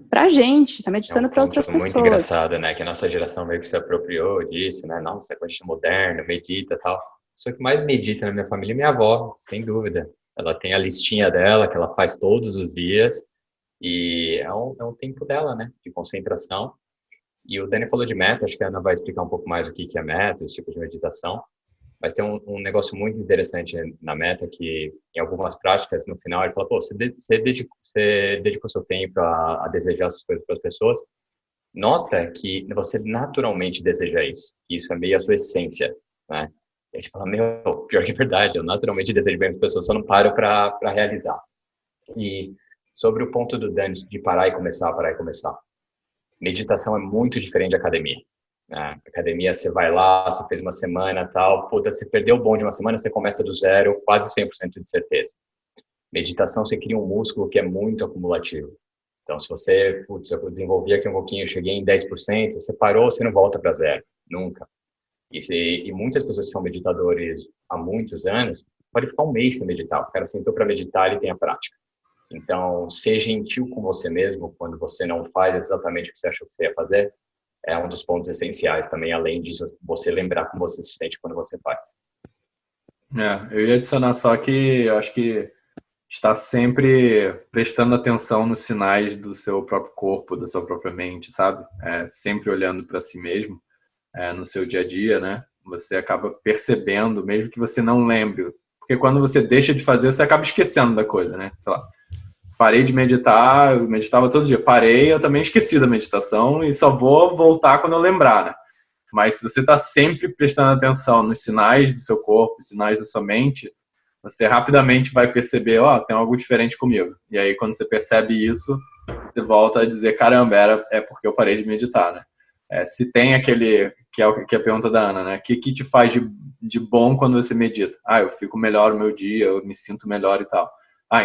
pra gente, tá meditando pra outras pessoas. Muito engraçado, né? Que a nossa geração meio que se apropriou disso, né? Nossa, coisa moderna, medita e tal. Só que mais medita na minha família é minha avó, sem dúvida. Ela tem a listinha dela, que ela faz todos os dias, e é um tempo dela, né? De concentração. E o Dani falou de meta, acho que a Ana vai explicar um pouco mais o que é meta, esse tipo de meditação. Mas tem um negócio muito interessante na meta, que em algumas práticas, no final, ele fala, você dedicou seu tempo a desejar essas coisas para as pessoas, nota que você naturalmente deseja isso. Isso é meio a sua essência, né? E a gente fala, pior que é verdade, eu naturalmente desejo bem para as pessoas, só não paro para realizar. E sobre o ponto do Dani de parar e começar. Meditação é muito diferente de academia. Na academia, você vai lá, você fez uma semana, tal, puta, você perdeu o bom de uma semana, você começa do zero, quase 100% de certeza. Meditação, você cria um músculo que é muito acumulativo. Então, se você, putz, eu desenvolvi aqui um pouquinho, eu cheguei em 10%, você parou, você não volta para zero, nunca. E muitas pessoas que são meditadores há muitos anos, pode ficar um mês sem meditar. O cara sentou para meditar, ele tem a prática. Então, ser gentil com você mesmo quando você não faz exatamente o que você achou que você ia fazer, é um dos pontos essenciais também, além de você lembrar como você se sente quando você faz. Eu ia adicionar só que eu acho que está sempre prestando atenção nos sinais do seu próprio corpo, da sua própria mente, sabe? Sempre olhando para si mesmo, no seu dia a dia, né? Você acaba percebendo, mesmo que você não lembre. Porque quando você deixa de fazer, você acaba esquecendo da coisa, né? Sei lá, parei de meditar, eu meditava todo dia. Parei, eu também esqueci da meditação e só vou voltar quando eu lembrar, né? Mas se você está sempre prestando atenção nos sinais do seu corpo, sinais da sua mente, você rapidamente vai perceber, tem algo diferente comigo. E aí, quando você percebe isso, você volta a dizer, caramba, é porque eu parei de meditar, né? Se tem aquele, que é a pergunta da Ana, né? O que te faz de bom quando você medita? Eu fico melhor no meu dia, eu me sinto melhor e tal.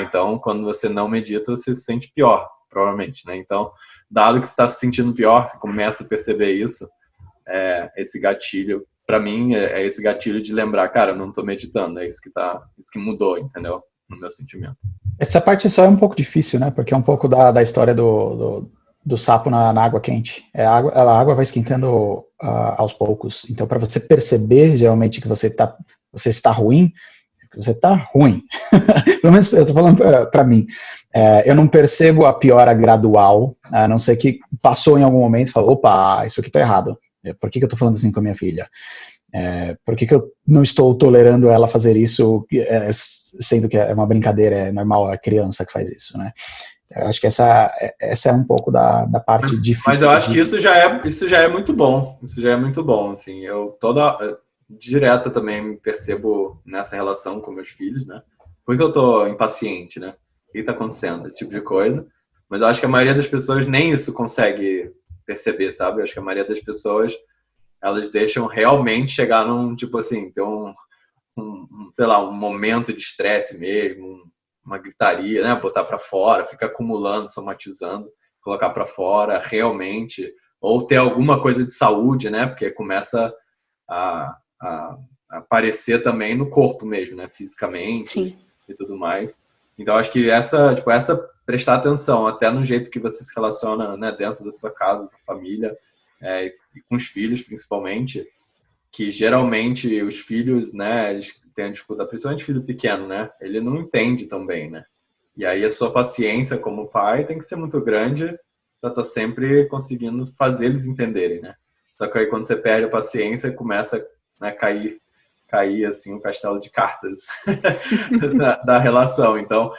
Então, quando você não medita, você se sente pior, provavelmente, né? Então, dado que você está se sentindo pior, você começa a perceber isso, esse gatilho, para mim, é esse gatilho de lembrar, cara, eu não tô meditando, isso que mudou, entendeu? No meu sentimento. Essa parte só é um pouco difícil, né? Porque é um pouco da história do sapo na água quente. A água vai esquentando aos poucos. Então, para você perceber, geralmente, que você está ruim, você está ruim. Pelo menos eu estou falando para mim. Eu não percebo a piora gradual, a não ser que passou em algum momento e falou, opa, isso aqui está errado. Por que eu estou falando assim com a minha filha? Por que eu não estou tolerando ela fazer isso, sendo que é uma brincadeira, é normal, é a criança que faz isso, né? Eu acho que essa é um pouco da parte difícil. Mas eu acho que isso já é muito bom. Isso já é muito bom, assim. Eu direta também me percebo nessa relação com meus filhos, né? Por que eu tô impaciente, né? O que tá acontecendo? Esse tipo de coisa. Mas eu acho que a maioria das pessoas nem isso consegue perceber, sabe? Eu acho que a maioria das pessoas, elas deixam realmente chegar num, tipo assim, ter sei lá, um momento de estresse mesmo, uma gritaria, né? Botar para fora, ficar acumulando, somatizando, colocar para fora realmente, ou ter alguma coisa de saúde, né? Porque começa a aparecer também no corpo mesmo, né? Fisicamente. Sim. E tudo mais. Então, acho que essa prestar atenção até no jeito que você se relaciona, né? Dentro da sua casa, da sua família, e com os filhos, principalmente, que geralmente os filhos, né? Eles têm a dificuldade, principalmente filho pequeno, né? Ele não entende tão bem, né? E aí a sua paciência como pai tem que ser muito grande para estar sempre conseguindo fazer eles entenderem, né? Só que aí quando você perde a paciência, começa a cair assim o castelo de cartas da relação. Então,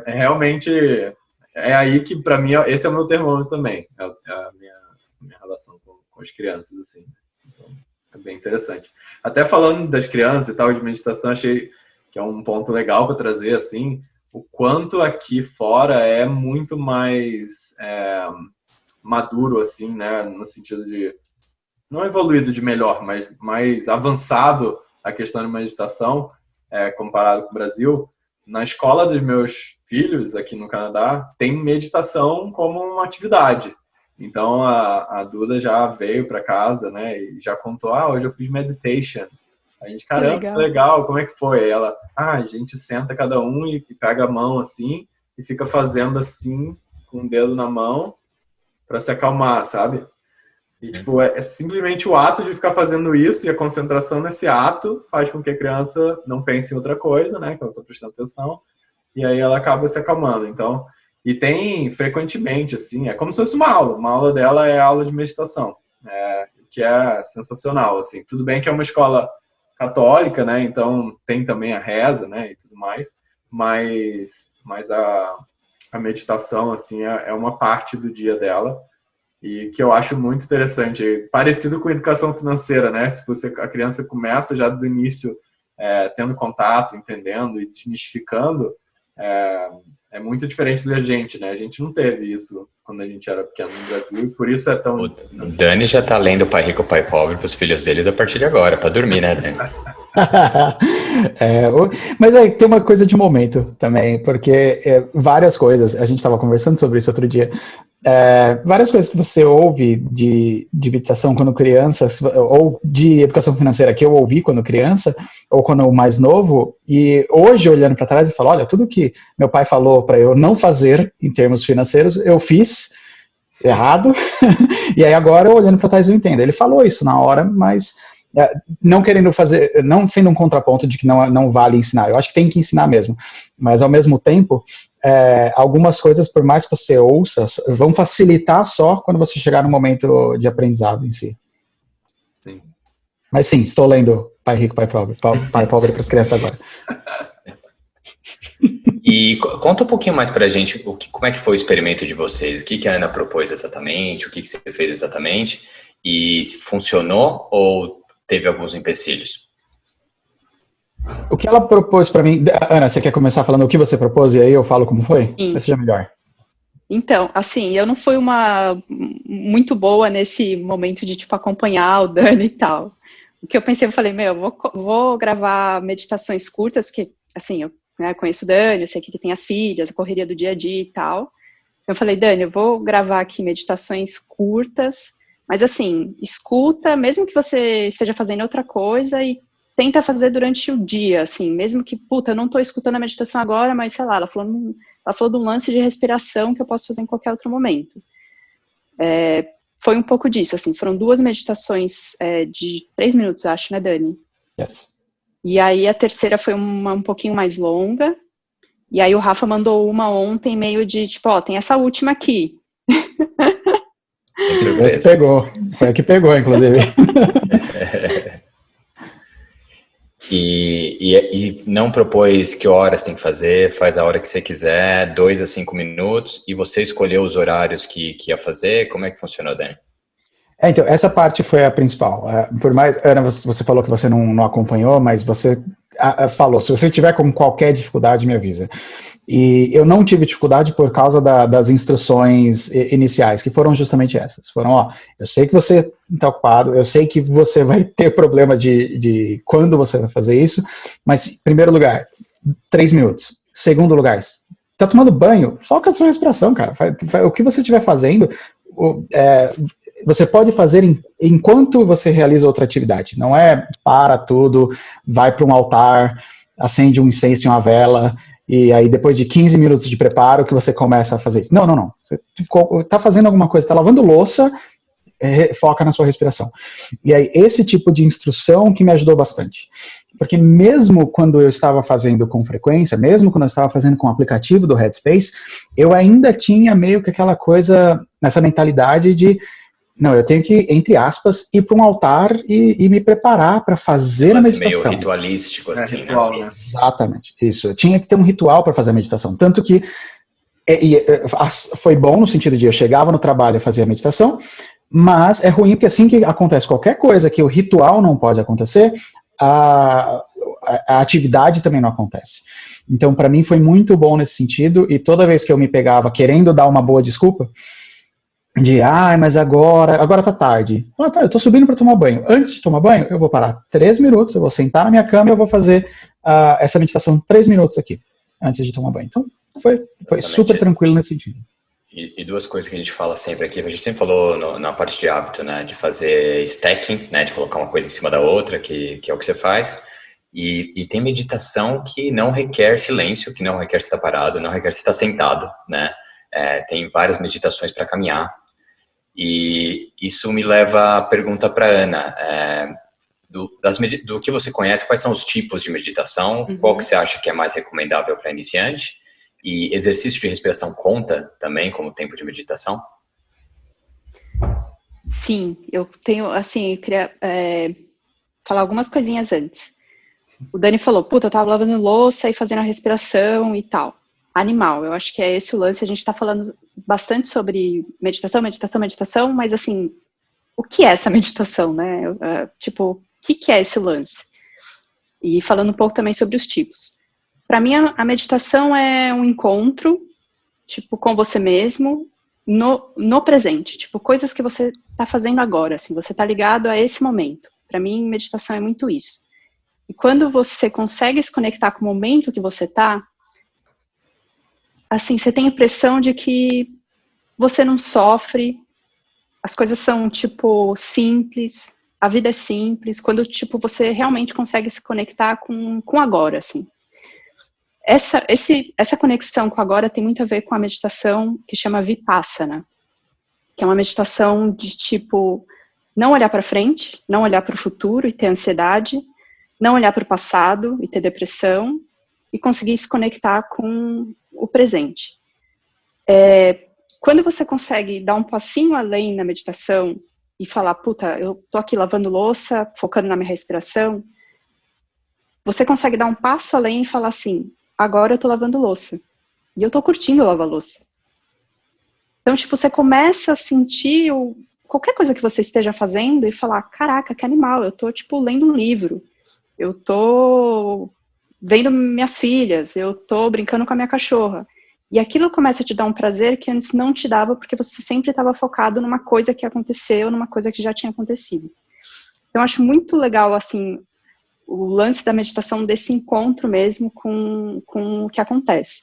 realmente aí que para mim esse é o meu termômetro também, a minha relação com as crianças, assim. Então, é bem interessante. Até falando das crianças e tal, de meditação, achei que é um ponto legal para trazer, assim, o quanto aqui fora é muito mais maduro, assim, né, no sentido de não evoluído de melhor, mas mais avançado a questão de meditação, comparado com o Brasil. Na escola dos meus filhos, aqui no Canadá, tem meditação como uma atividade. Então, a Duda já veio para casa, né, e já contou, hoje eu fiz meditation. A gente, caramba, que legal, como é que foi? Aí ela, a gente senta cada um e pega a mão assim, e fica fazendo assim, com o dedo na mão, para se acalmar, sabe? E, tipo, é simplesmente o ato de ficar fazendo isso e a concentração nesse ato faz com que a criança não pense em outra coisa, né? Que ela tá prestando atenção. E aí ela acaba se acalmando. Então, e tem frequentemente, assim, é como se fosse uma aula. Uma aula dela é aula de meditação, que é sensacional, assim. Tudo bem que é uma escola católica, né? Então tem também a reza, né? E tudo mais. Mas a meditação, assim, é uma parte do dia dela. E que eu acho muito interessante, parecido com educação financeira, né? Se a criança começa já do início tendo contato, entendendo e desmistificando, é muito diferente da gente, né? A gente não teve isso quando a gente era pequeno no Brasil, e por isso é tão... O Dani já tá lendo Pai Rico, Pai Pobre para os filhos deles a partir de agora, para dormir, né, Dani? Mas aí tem uma coisa de momento também, porque várias coisas, a gente estava conversando sobre isso outro dia, várias coisas que você ouve de meditação quando criança, ou de educação financeira que eu ouvi quando criança, ou quando mais novo, e hoje olhando para trás eu falo, olha, tudo que meu pai falou para eu não fazer em termos financeiros, eu fiz errado, e aí agora olhando para trás eu entendo. Ele falou isso na hora, mas não querendo fazer, não sendo um contraponto de que não vale ensinar, eu acho que tem que ensinar mesmo, mas ao mesmo tempo, algumas coisas, por mais que você ouça, vão facilitar só quando você chegar no momento de aprendizado em si. Sim. Mas sim, estou lendo Pai Rico, Pai Pobre, Pai Pobre para as crianças agora. E conta um pouquinho mais pra gente como é que foi o experimento de vocês, o que a Ana propôs exatamente, o que você fez exatamente, e se funcionou ou teve alguns empecilhos? O que ela propôs para mim... Ana, você quer começar falando o que você propôs e aí eu falo como foi? Sim. Vai ser melhor. Então, assim, eu não fui muito boa nesse momento de, tipo, acompanhar o Dani e tal. O que eu pensei, eu falei, vou gravar meditações curtas, porque, assim, eu conheço o Dani, eu sei que ele tem as filhas, a correria do dia a dia e tal. Eu falei, Dani, eu vou gravar aqui meditações curtas, mas, assim, escuta, mesmo que você esteja fazendo outra coisa e tenta fazer durante o dia, assim, mesmo que, eu não tô escutando a meditação agora, mas, sei lá, ela falou de um lance de respiração que eu posso fazer em qualquer outro momento. Foi um pouco disso, assim, foram 2 meditações de 3 minutos, acho, né, Dani? Yes. E aí a terceira foi um pouquinho mais longa, e aí o Rafa mandou uma ontem meio de, tipo, tem essa última aqui. Foi a que pegou, inclusive. E não propôs que horas tem que fazer, faz a hora que você quiser, 2 a 5 minutos, e você escolheu os horários que ia fazer, como é que funcionou, Dani? Então, essa parte foi a principal. Por mais, Ana, você falou que você não acompanhou, mas você falou, se você tiver com qualquer dificuldade, me avisa. E eu não tive dificuldade por causa das instruções iniciais, que foram justamente essas. Foram, eu sei que você está ocupado, eu sei que você vai ter problema de quando você vai fazer isso, mas, em primeiro lugar, 3 minutos. Segundo lugar, está tomando banho? Foca na sua respiração, cara. O que você estiver fazendo, você pode fazer enquanto você realiza outra atividade. Não para tudo, vai para um altar, acende um incenso e uma vela, e aí depois de 15 minutos de preparo que você começa a fazer isso. Não. Você está fazendo alguma coisa, está lavando louça, foca na sua respiração. E aí esse tipo de instrução que me ajudou bastante. Porque mesmo quando eu estava fazendo com frequência, mesmo quando eu estava fazendo com o aplicativo do Headspace, eu ainda tinha meio que aquela coisa, essa mentalidade de não, eu tenho que, entre aspas, ir para um altar e me preparar para fazer a meditação. Meio ritualístico, assim, ritual, né? Exatamente, isso. Eu tinha que ter um ritual para fazer a meditação. Tanto que foi bom no sentido de eu chegava no trabalho e fazia a meditação, mas é ruim porque assim que acontece qualquer coisa que o ritual não pode acontecer, a atividade também não acontece. Então, para mim, foi muito bom nesse sentido, e toda vez que eu me pegava querendo dar uma boa desculpa, mas agora tá tarde. Eu tô subindo para tomar banho. Antes de tomar banho, eu vou parar 3 minutos, eu vou sentar na minha cama e eu vou fazer essa meditação 3 minutos aqui, antes de tomar banho. Então, foi super tranquilo nesse sentido. E 2 coisas que a gente fala sempre aqui, a gente sempre falou na parte de hábito, né, de fazer stacking, né, de colocar uma coisa em cima da outra, que é o que você faz. E tem meditação que não requer silêncio, que não requer estar parado, não requer estar sentado, né. Tem várias meditações para caminhar. E isso me leva à pergunta para Ana, do que você conhece, quais são os tipos de meditação, qual que você acha que é mais recomendável para iniciante, e exercício de respiração conta também como tempo de meditação? Sim, eu tenho, assim, eu queria falar algumas coisinhas antes. O Dani falou, eu tava lavando louça e fazendo a respiração e tal. Animal, eu acho que é esse o lance, a gente tá falando bastante sobre meditação, mas assim, o que é essa meditação, né? O que é esse lance? E falando um pouco também sobre os tipos. Para mim, a meditação é um encontro, com você mesmo, no presente, tipo, coisas que você está fazendo agora, assim, você está ligado a esse momento. Para mim, meditação é muito isso. E quando você consegue se conectar com o momento que você está, assim, você tem a impressão de que você não sofre, as coisas são, tipo, simples, a vida é simples, quando, tipo, você realmente consegue se conectar com agora, assim. Essa conexão com agora tem muito a ver com a meditação que chama Vipassana, que é uma meditação de, tipo, não olhar para frente, não olhar para o futuro e ter ansiedade, não olhar para o passado e ter depressão, e conseguir se conectar com o presente. Quando você consegue dar um passinho além na meditação e falar, puta, eu tô aqui lavando louça, focando na minha respiração, você consegue dar um passo além e falar assim, agora eu tô lavando louça. E eu tô curtindo lavar louça. Então, tipo, você começa a sentir qualquer coisa que você esteja fazendo e falar, caraca, que animal, eu tô, tipo, lendo um livro. Eu tô vendo minhas filhas, eu tô brincando com a minha cachorra. E aquilo começa a te dar um prazer que antes não te dava, porque você sempre estava focado numa coisa que aconteceu, numa coisa que já tinha acontecido. Então, eu acho muito legal, assim, o lance da meditação desse encontro mesmo com o que acontece.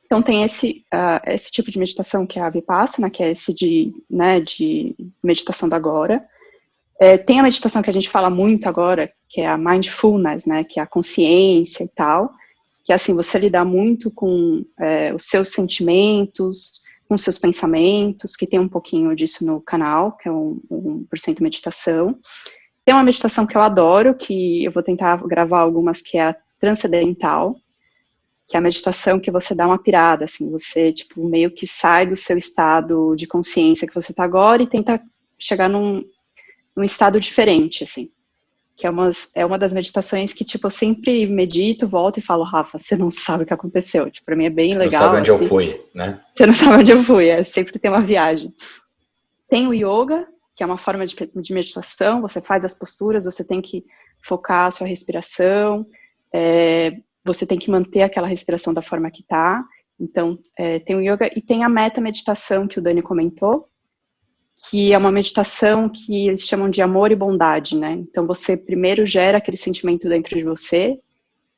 Então, tem esse tipo de meditação que é a Vipassana, que é esse de meditação do agora. Tem a meditação que a gente fala muito agora, que é a mindfulness, né, que é a consciência e tal, que é assim, você lidar muito com os seus sentimentos, com os seus pensamentos, que tem um pouquinho disso no canal, que é 1% meditação. Tem uma meditação que eu adoro, que eu vou tentar gravar algumas, que é a transcendental, que é a meditação que você dá uma pirada, assim, você, tipo, meio que sai do seu estado de consciência que você está agora e tenta chegar num estado diferente, assim. Que é uma das meditações que, tipo, eu sempre medito, volto e falo, Rafa, você não sabe o que aconteceu. Tipo, pra mim é bem legal. Você não sabe onde assim. eu fui, né? Você não sabe onde eu fui, sempre tem uma viagem. Tem o yoga, que é uma forma de meditação, você faz as posturas, você tem que focar a sua respiração, você tem que manter aquela respiração da forma que tá. Então, tem o yoga e tem a meta-meditação que o Dani comentou, que é uma meditação que eles chamam de amor e bondade, né? Então, você primeiro gera aquele sentimento dentro de você,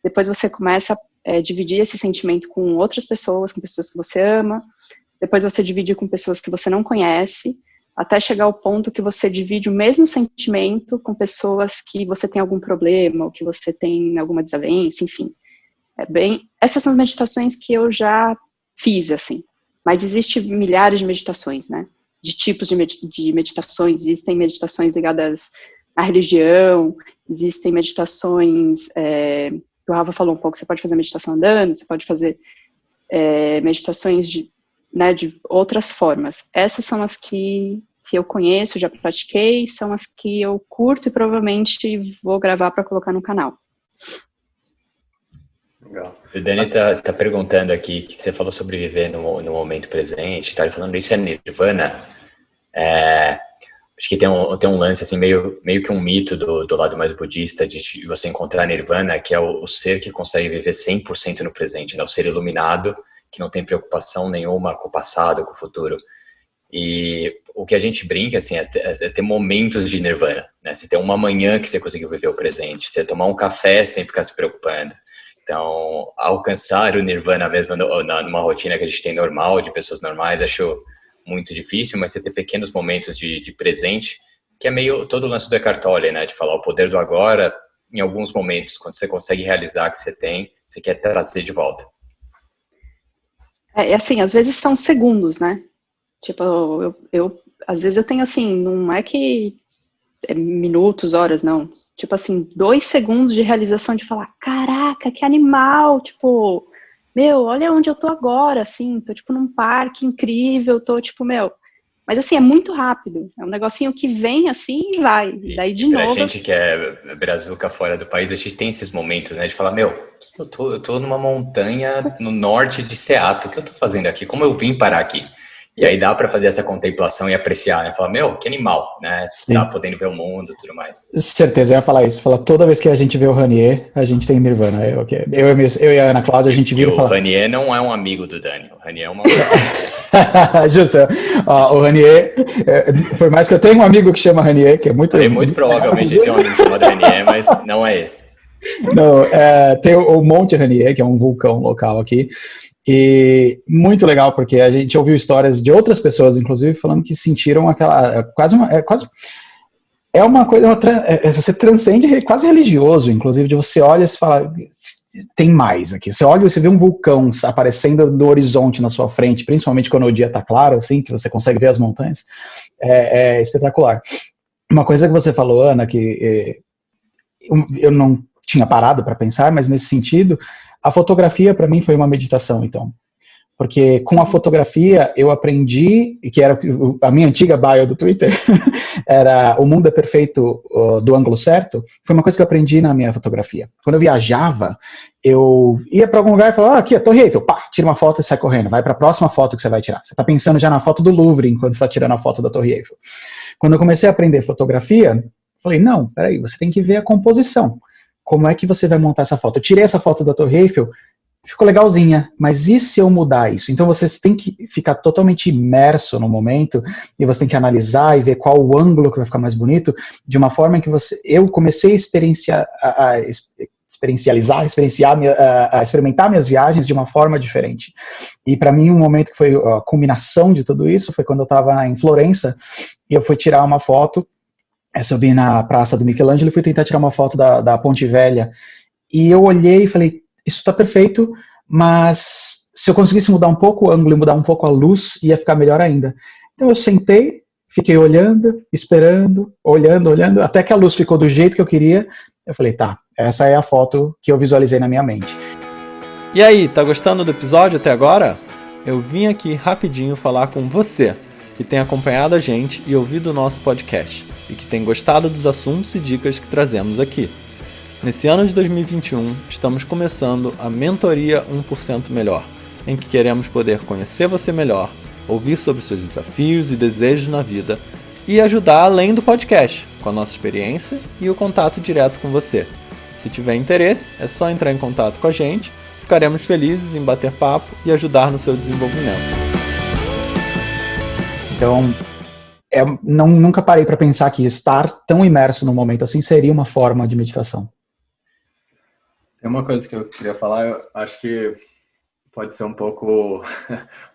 depois você começa a dividir esse sentimento com outras pessoas, com pessoas que você ama, depois você divide com pessoas que você não conhece, até chegar ao ponto que você divide o mesmo sentimento com pessoas que você tem algum problema, ou que você tem alguma desavença, enfim. Essas são as meditações que eu já fiz, assim. Mas existem milhares de meditações, né? De tipos de meditações, existem meditações ligadas à religião, existem meditações, o Rafa falou um pouco, você pode fazer meditação andando, você pode fazer meditações de outras formas. Essas são as que eu conheço, já pratiquei, são as que eu curto e provavelmente vou gravar para colocar no canal. Legal. O Dani tá perguntando aqui, que você falou sobre viver no momento presente, tá falando isso é nirvana. Acho que tem um lance assim, meio que um mito do lado mais budista de você encontrar nirvana, que é o ser que consegue viver 100% no presente, né? O ser iluminado, que não tem preocupação nenhuma com o passado, com o futuro. E o que a gente brinca, assim, é ter momentos de nirvana, né? Você ter uma manhã que você conseguiu viver o presente, você tomar um café sem ficar se preocupando. Então, alcançar o nirvana mesmo numa rotina que a gente tem normal, de pessoas normais, acho muito difícil, mas você ter pequenos momentos de presente, que é meio todo o lance do Eckhart Tolle, né? De falar o poder do agora, em alguns momentos, quando você consegue realizar o que você tem, você quer trazer de volta. Assim, às vezes são segundos, né? Tipo, às vezes eu tenho assim, não é que minutos, horas, não. Tipo assim, 2 segundos de realização de falar, caraca, que animal, tipo, meu, olha onde eu tô agora, assim, tô tipo num parque incrível, tô tipo, meu, mas assim, é muito rápido, é um negocinho que vem assim e vai, e daí de novo... A gente que é brazuca fora do país, a gente tem esses momentos, né, de falar, meu, eu tô numa montanha no norte de Seattle, o que eu tô fazendo aqui? Como eu vim parar aqui? E aí dá para fazer essa contemplação e apreciar, né? Falar, meu, que animal, né? Sim. Tá podendo ver o mundo e tudo mais. Certeza, eu ia falar isso. Falar, toda vez que a gente vê o Ranier, a gente tem Nirvana. Eu e a Ana Cláudia, a gente vira e o fala... Ranier não é um amigo do Dani, o Ranier é uma... Justo. O Ranier, por mais que eu tenha um amigo que chama Ranier, que é muito... Muito provavelmente ele tem um amigo chamado Ranier, mas não é esse. Não, tem o Monte Ranier, que é um vulcão local aqui, e muito legal, porque a gente ouviu histórias de outras pessoas, inclusive, falando que sentiram aquela... É uma coisa, você transcende, quase religioso, inclusive, de você olha e você fala, tem mais aqui. Você olha e você vê um vulcão aparecendo no horizonte na sua frente, principalmente quando o dia está claro, assim, que você consegue ver as montanhas, é espetacular. Uma coisa que você falou, Ana, que eu não tinha parado para pensar, mas nesse sentido, a fotografia para mim foi uma meditação, então. Porque com a fotografia eu aprendi, que era a minha antiga bio do Twitter, era o mundo é perfeito do ângulo certo, foi uma coisa que eu aprendi na minha fotografia. Quando eu viajava, eu ia para algum lugar e falava, aqui a Torre Eiffel, pá, tira uma foto e sai correndo, vai para a próxima foto que você vai tirar. Você está pensando já na foto do Louvre enquanto você está tirando a foto da Torre Eiffel. Quando eu comecei a aprender fotografia, falei, não, peraí, você tem que ver a composição. Como é que você vai montar essa foto? Eu tirei essa foto da Torre Eiffel, ficou legalzinha, mas e se eu mudar isso? Então você tem que ficar totalmente imerso no momento, e você tem que analisar e ver qual o ângulo que vai ficar mais bonito, de uma forma que eu comecei a experimentar minhas viagens de uma forma diferente. E para mim um momento que foi a culminação de tudo isso foi quando eu estava em Florença, e eu fui tirar uma foto, eu subi na Praça do Michelangelo e fui tentar tirar uma foto da Ponte Velha, e eu olhei e falei, isso está perfeito, mas se eu conseguisse mudar um pouco o ângulo e mudar um pouco a luz, ia ficar melhor ainda. Então eu sentei, fiquei olhando, esperando, olhando, até que a luz ficou do jeito que eu queria. Eu falei, tá, essa é a foto que eu visualizei na minha mente. E aí, tá gostando do episódio até agora? Eu vim aqui rapidinho falar com você, que tem acompanhado a gente e ouvido o nosso podcast, e que tem gostado dos assuntos e dicas que trazemos aqui. Nesse ano de 2021, estamos começando a Mentoria 1% Melhor, em que queremos poder conhecer você melhor, ouvir sobre seus desafios e desejos na vida e ajudar além do podcast, com a nossa experiência e o contato direto com você. Se tiver interesse, é só entrar em contato com a gente, ficaremos felizes em bater papo e ajudar no seu desenvolvimento. Então, nunca parei para pensar que estar tão imerso no momento assim seria uma forma de meditação. Tem uma coisa que eu queria falar, eu acho que pode ser um pouco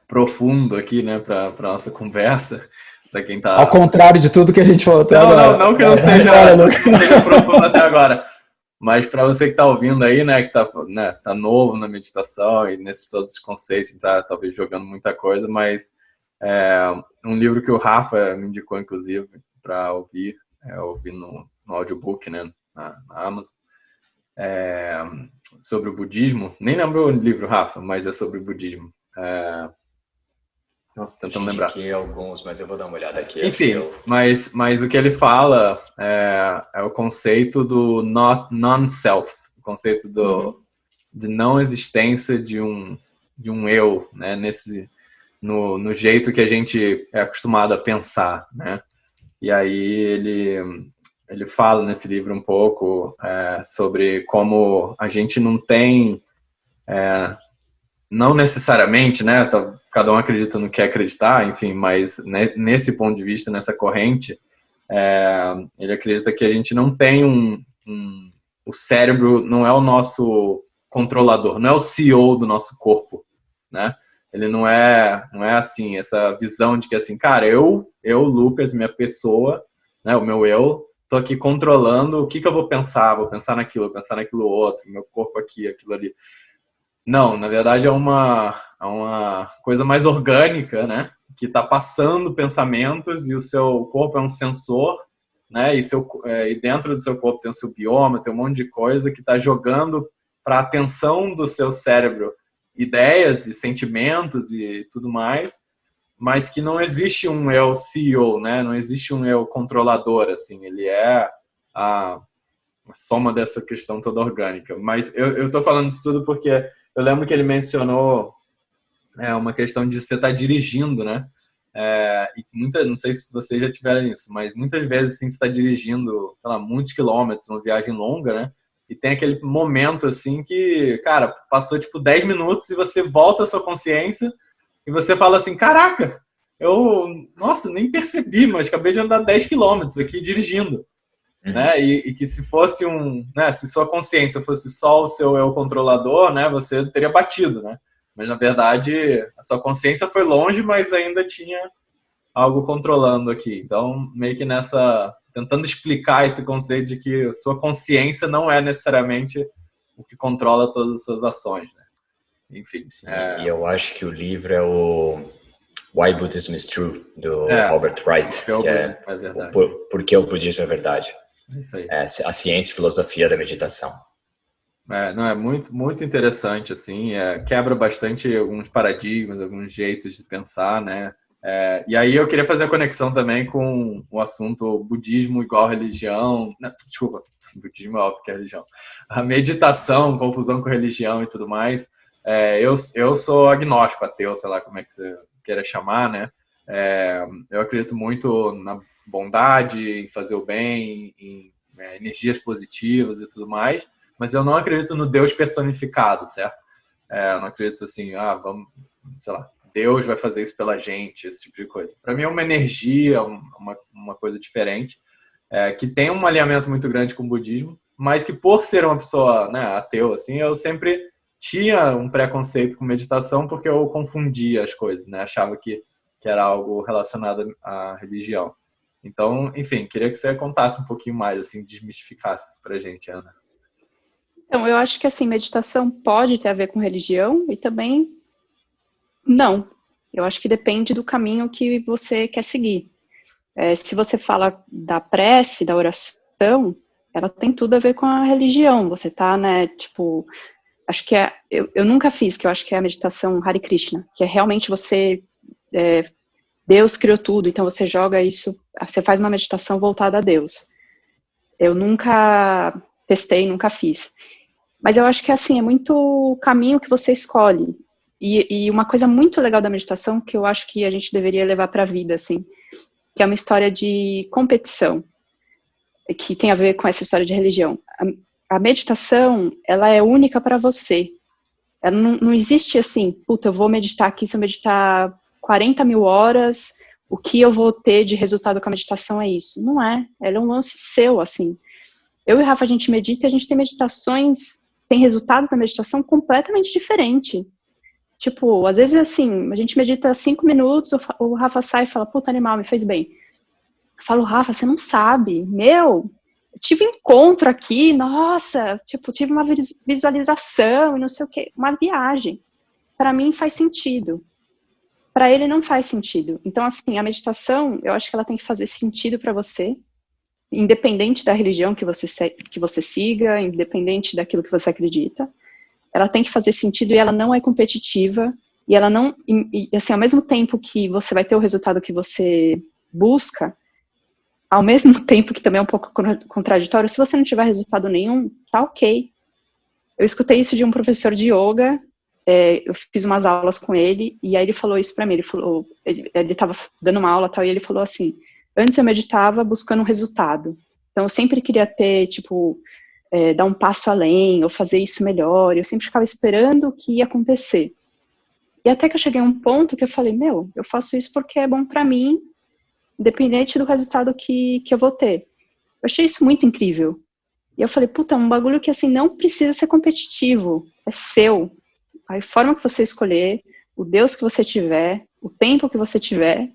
profundo aqui, né, para nossa conversa, para quem tá... Ao contrário de tudo que a gente falou até agora. Não que não seja profundo até agora, mas para você que tá ouvindo aí, né, que tá novo na meditação e nesses todos os conceitos, tá talvez jogando muita coisa, mas um livro que o Rafa me indicou, inclusive, para ouvir, ouvir no audiobook, né, na Amazon, sobre o budismo. Nem lembro o livro, Rafa, mas é sobre o budismo. Nossa, tentando lembrar. Aqui alguns, mas eu vou dar uma olhada aqui. Enfim, mas o que ele fala é o conceito do non-self, o conceito de não existência de um eu, né, no jeito que a gente é acostumado a pensar, né? E aí ele fala nesse livro um pouco sobre como a gente não tem, não necessariamente, né, cada um acredita no que acreditar, enfim, mas né, nesse ponto de vista, nessa corrente, ele acredita que a gente não tem o cérebro não é o nosso controlador, não é o CEO do nosso corpo, né? Ele não é assim, essa visão de que assim, cara, eu Lucas, minha pessoa, né, o meu eu, tô aqui controlando o que eu vou pensar naquilo, pensar naquilo outro, meu corpo aqui, aquilo ali. Não, na verdade é uma coisa mais orgânica, né, que tá passando pensamentos e o seu corpo é um sensor, né, e dentro do seu corpo tem o seu bioma, tem um monte de coisa que tá jogando para a atenção do seu cérebro ideias e sentimentos e tudo mais, mas que não existe um eu CEO, né? Não existe um eu controlador, assim. Ele é a soma dessa questão toda orgânica. Mas eu estou falando isso tudo porque eu lembro que ele mencionou uma questão de você estar dirigindo, né? E não sei se vocês já tiveram isso, mas muitas vezes assim, você está dirigindo, sei lá, muitos quilômetros, uma viagem longa, né? E tem aquele momento assim que, cara, passou tipo 10 minutos e você volta à sua consciência e você fala assim, caraca, nossa, nem percebi, mas acabei de andar 10 quilômetros aqui dirigindo. Né? E que se fosse né, se sua consciência fosse só o seu eu controlador, né, você teria batido, né? Mas na verdade a sua consciência foi longe, mas ainda tinha algo controlando aqui. Então meio que tentando explicar esse conceito de que a sua consciência não é necessariamente o que controla todas as suas ações, né? Enfim. E eu acho que o livro é o Why Buddhism is True, do Robert Wright, que é Por que o budismo é verdade. Isso aí. A ciência e filosofia da meditação. Não, é muito, muito interessante, assim, quebra bastante alguns paradigmas, alguns jeitos de pensar, né? E aí eu queria fazer a conexão também com o assunto budismo igual religião. Não, desculpa, budismo é óbvio que é religião. A meditação, confusão com religião e tudo mais. Eu sou agnóstico, ateu, sei lá como é que você queira chamar, né? Eu acredito muito na bondade, em fazer o bem, em energias positivas e tudo mais, mas eu não acredito no Deus personificado, certo? Eu não acredito assim, sei lá, Deus vai fazer isso pela gente, esse tipo de coisa. Para mim é uma energia, uma coisa diferente, que tem um alinhamento muito grande com o budismo, mas que por ser uma pessoa, né, ateu, assim, eu sempre tinha um preconceito com meditação porque eu confundia as coisas, né? Achava que era algo relacionado à religião. Então, enfim, queria que você contasse um pouquinho mais, assim, desmistificasse isso pra gente, Ana. Então, eu acho que, assim, meditação pode ter a ver com religião e também não. Eu acho que depende do caminho que você quer seguir. Se você fala da prece, da oração, ela tem tudo a ver com a religião. Você tá, né, tipo... Acho que eu nunca fiz, que eu acho que é a meditação Hare Krishna, que é realmente você... Deus criou tudo, então você joga isso, você faz uma meditação voltada a Deus. Eu nunca testei, nunca fiz. Mas eu acho que assim, é muito o caminho que você escolhe. E uma coisa muito legal da meditação, que eu acho que a gente deveria levar para a vida, assim, que é uma história de competição, que tem a ver com essa história de religião. A meditação, ela é única para você. Ela não existe assim, puta, eu vou meditar aqui, se eu meditar 40 mil horas, o que eu vou ter de resultado com a meditação é isso. Não é. Ela é um lance seu, assim. Eu e o Rafa, a gente medita e a gente tem meditações, tem resultados da meditação completamente diferentes. Tipo, às vezes, assim, a gente medita 5 minutos, o Rafa sai e fala, puta, animal, me fez bem. Eu falo, Rafa, você não sabe. Eu tive encontro aqui, nossa, tipo, tive uma visualização e não sei o quê. Uma viagem. Para mim faz sentido. Para ele não faz sentido. Então, assim, a meditação, eu acho que ela tem que fazer sentido para você, independente da religião que você siga, independente daquilo que você acredita. Ela tem que fazer sentido e ela não é competitiva. E ela não, assim, ao mesmo tempo que você vai ter o resultado que você busca, ao mesmo tempo que também é um pouco contraditório, se você não tiver resultado nenhum, tá ok. Eu escutei isso de um professor de yoga. Eu fiz umas aulas com ele, e aí ele falou isso pra mim, ele tava dando uma aula tal, e ele falou assim, antes eu meditava buscando um resultado, então eu sempre queria ter, tipo, dar um passo além, ou fazer isso melhor, eu sempre ficava esperando o que ia acontecer, e até que eu cheguei a um ponto que eu falei, eu faço isso porque é bom pra mim, independente do resultado que eu vou ter. Eu achei isso muito incrível, e eu falei, puta, um bagulho que assim, não precisa ser competitivo, é seu. A forma que você escolher, o Deus que você tiver, o tempo que você tiver,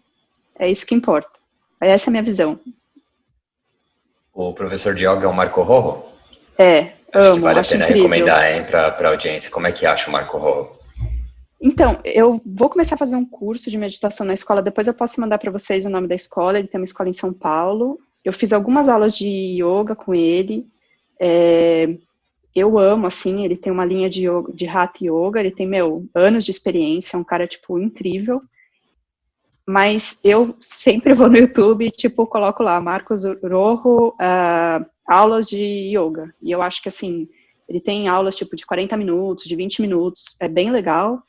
é isso que importa. Essa é a minha visão. O professor de yoga é o Marco Rojo? Acho que vale a pena incrível. Recomendar, hein, para a audiência. Como é que acha o Marco Rojo? Então, eu vou começar a fazer um curso de meditação na escola, depois eu posso mandar para vocês o nome da escola, ele tem uma escola em São Paulo. Eu fiz algumas aulas de yoga com ele, eu amo, assim, ele tem uma linha de Hatha Yoga, ele tem, anos de experiência, é um cara, tipo, incrível. Mas eu sempre vou no YouTube e, tipo, coloco lá, Marcos Rojo, aulas de yoga. E eu acho que, assim, ele tem aulas, tipo, de 40 minutos, de 20 minutos, é bem legal.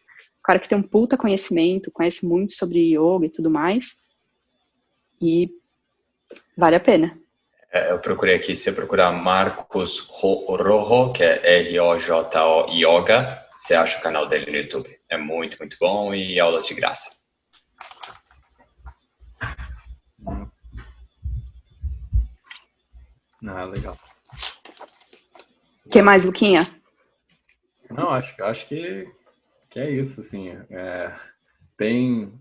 cara que tem um puta conhecimento, conhece muito sobre yoga e tudo mais. E vale a pena. Eu procurei aqui, se você procurar Marcos Rojo, que é R-O-J-O Yoga, você acha o canal dele no YouTube. É muito, muito bom e aulas de graça. Legal. O que mais, Luquinha? Não, acho que é isso, assim, bem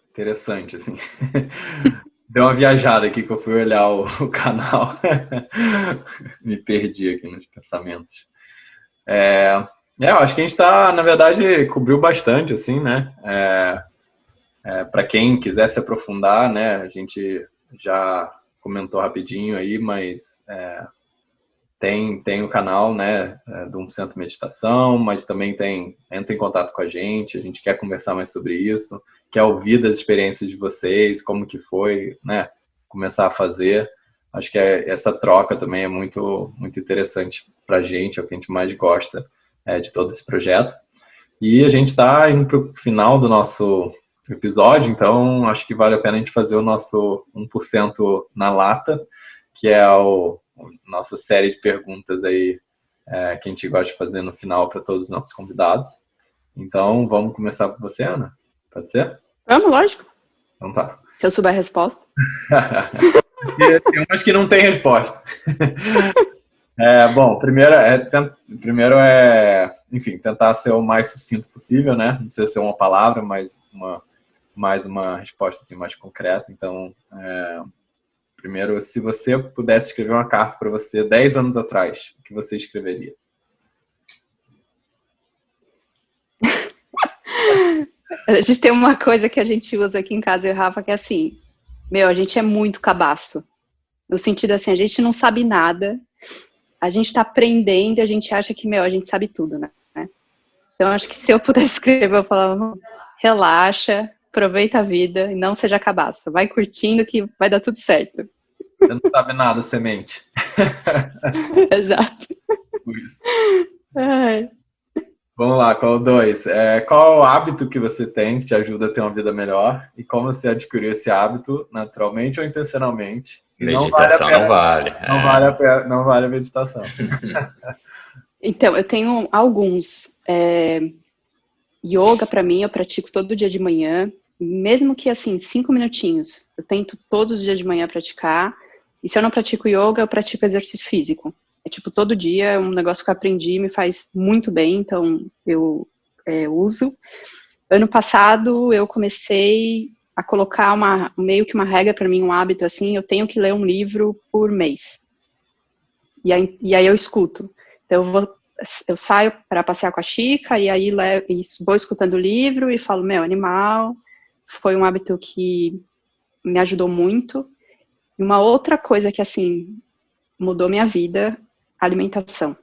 interessante, assim. Deu uma viajada aqui que eu fui olhar o canal, me perdi aqui nos pensamentos. Eu acho que a gente na verdade, cobriu bastante, assim, né? Para quem quiser se aprofundar, né? A gente já comentou rapidinho aí, mas tem o canal, né, do 1% Meditação, mas também entra em contato com a gente quer conversar mais sobre isso, quer ouvir das experiências de vocês, como que foi, né, começar a fazer. Acho que essa troca também é muito, muito interessante pra gente, é o que a gente mais gosta de todo esse projeto. E a gente está indo para o final do nosso episódio, então acho que vale a pena a gente fazer o nosso 1% na lata, que é nossa série de perguntas aí que a gente gosta de fazer no final para todos os nossos convidados. Então, vamos começar por você, Ana? Pode ser? Vamos, lógico. Então tá. Se eu souber a resposta. Tem umas que não tem resposta. Bom, primeiro enfim, tentar ser o mais sucinto possível, né? Não precisa ser uma palavra, mas mais uma resposta assim, mais concreta. Então, primeiro, se você pudesse escrever uma carta para você 10 anos atrás, o que você escreveria? A gente tem uma coisa que a gente usa aqui em casa, eu e o Rafa, que é assim, a gente é muito cabaço. No sentido assim, a gente não sabe nada, a gente tá aprendendo e a gente acha que, a gente sabe tudo, né? Então, acho que se eu pudesse escrever, eu falava, relaxa, aproveita a vida e não seja cabaço. Vai curtindo que vai dar tudo certo. Você não sabe nada, semente. Exato. Isso. Vamos lá, qual 2? Qual o hábito que você tem que te ajuda a ter uma vida melhor e como você adquiriu esse hábito, naturalmente ou intencionalmente? E meditação não vale. Não vale a meditação. Então, eu tenho alguns. Yoga, para mim, eu pratico todo dia de manhã, mesmo que, assim, 5 minutinhos. Eu tento todos os dias de manhã praticar. E se eu não pratico yoga, eu pratico exercício físico. Todo dia é um negócio que eu aprendi, me faz muito bem, então eu uso. Ano passado, eu comecei a colocar meio que uma regra para mim, um hábito, assim, eu tenho que ler um livro por mês. E aí eu escuto. Então, eu saio para passear com a Chica, e aí vou escutando o livro e falo, animal. Foi um hábito que me ajudou muito. E uma outra coisa que, assim, mudou minha vida, alimentação.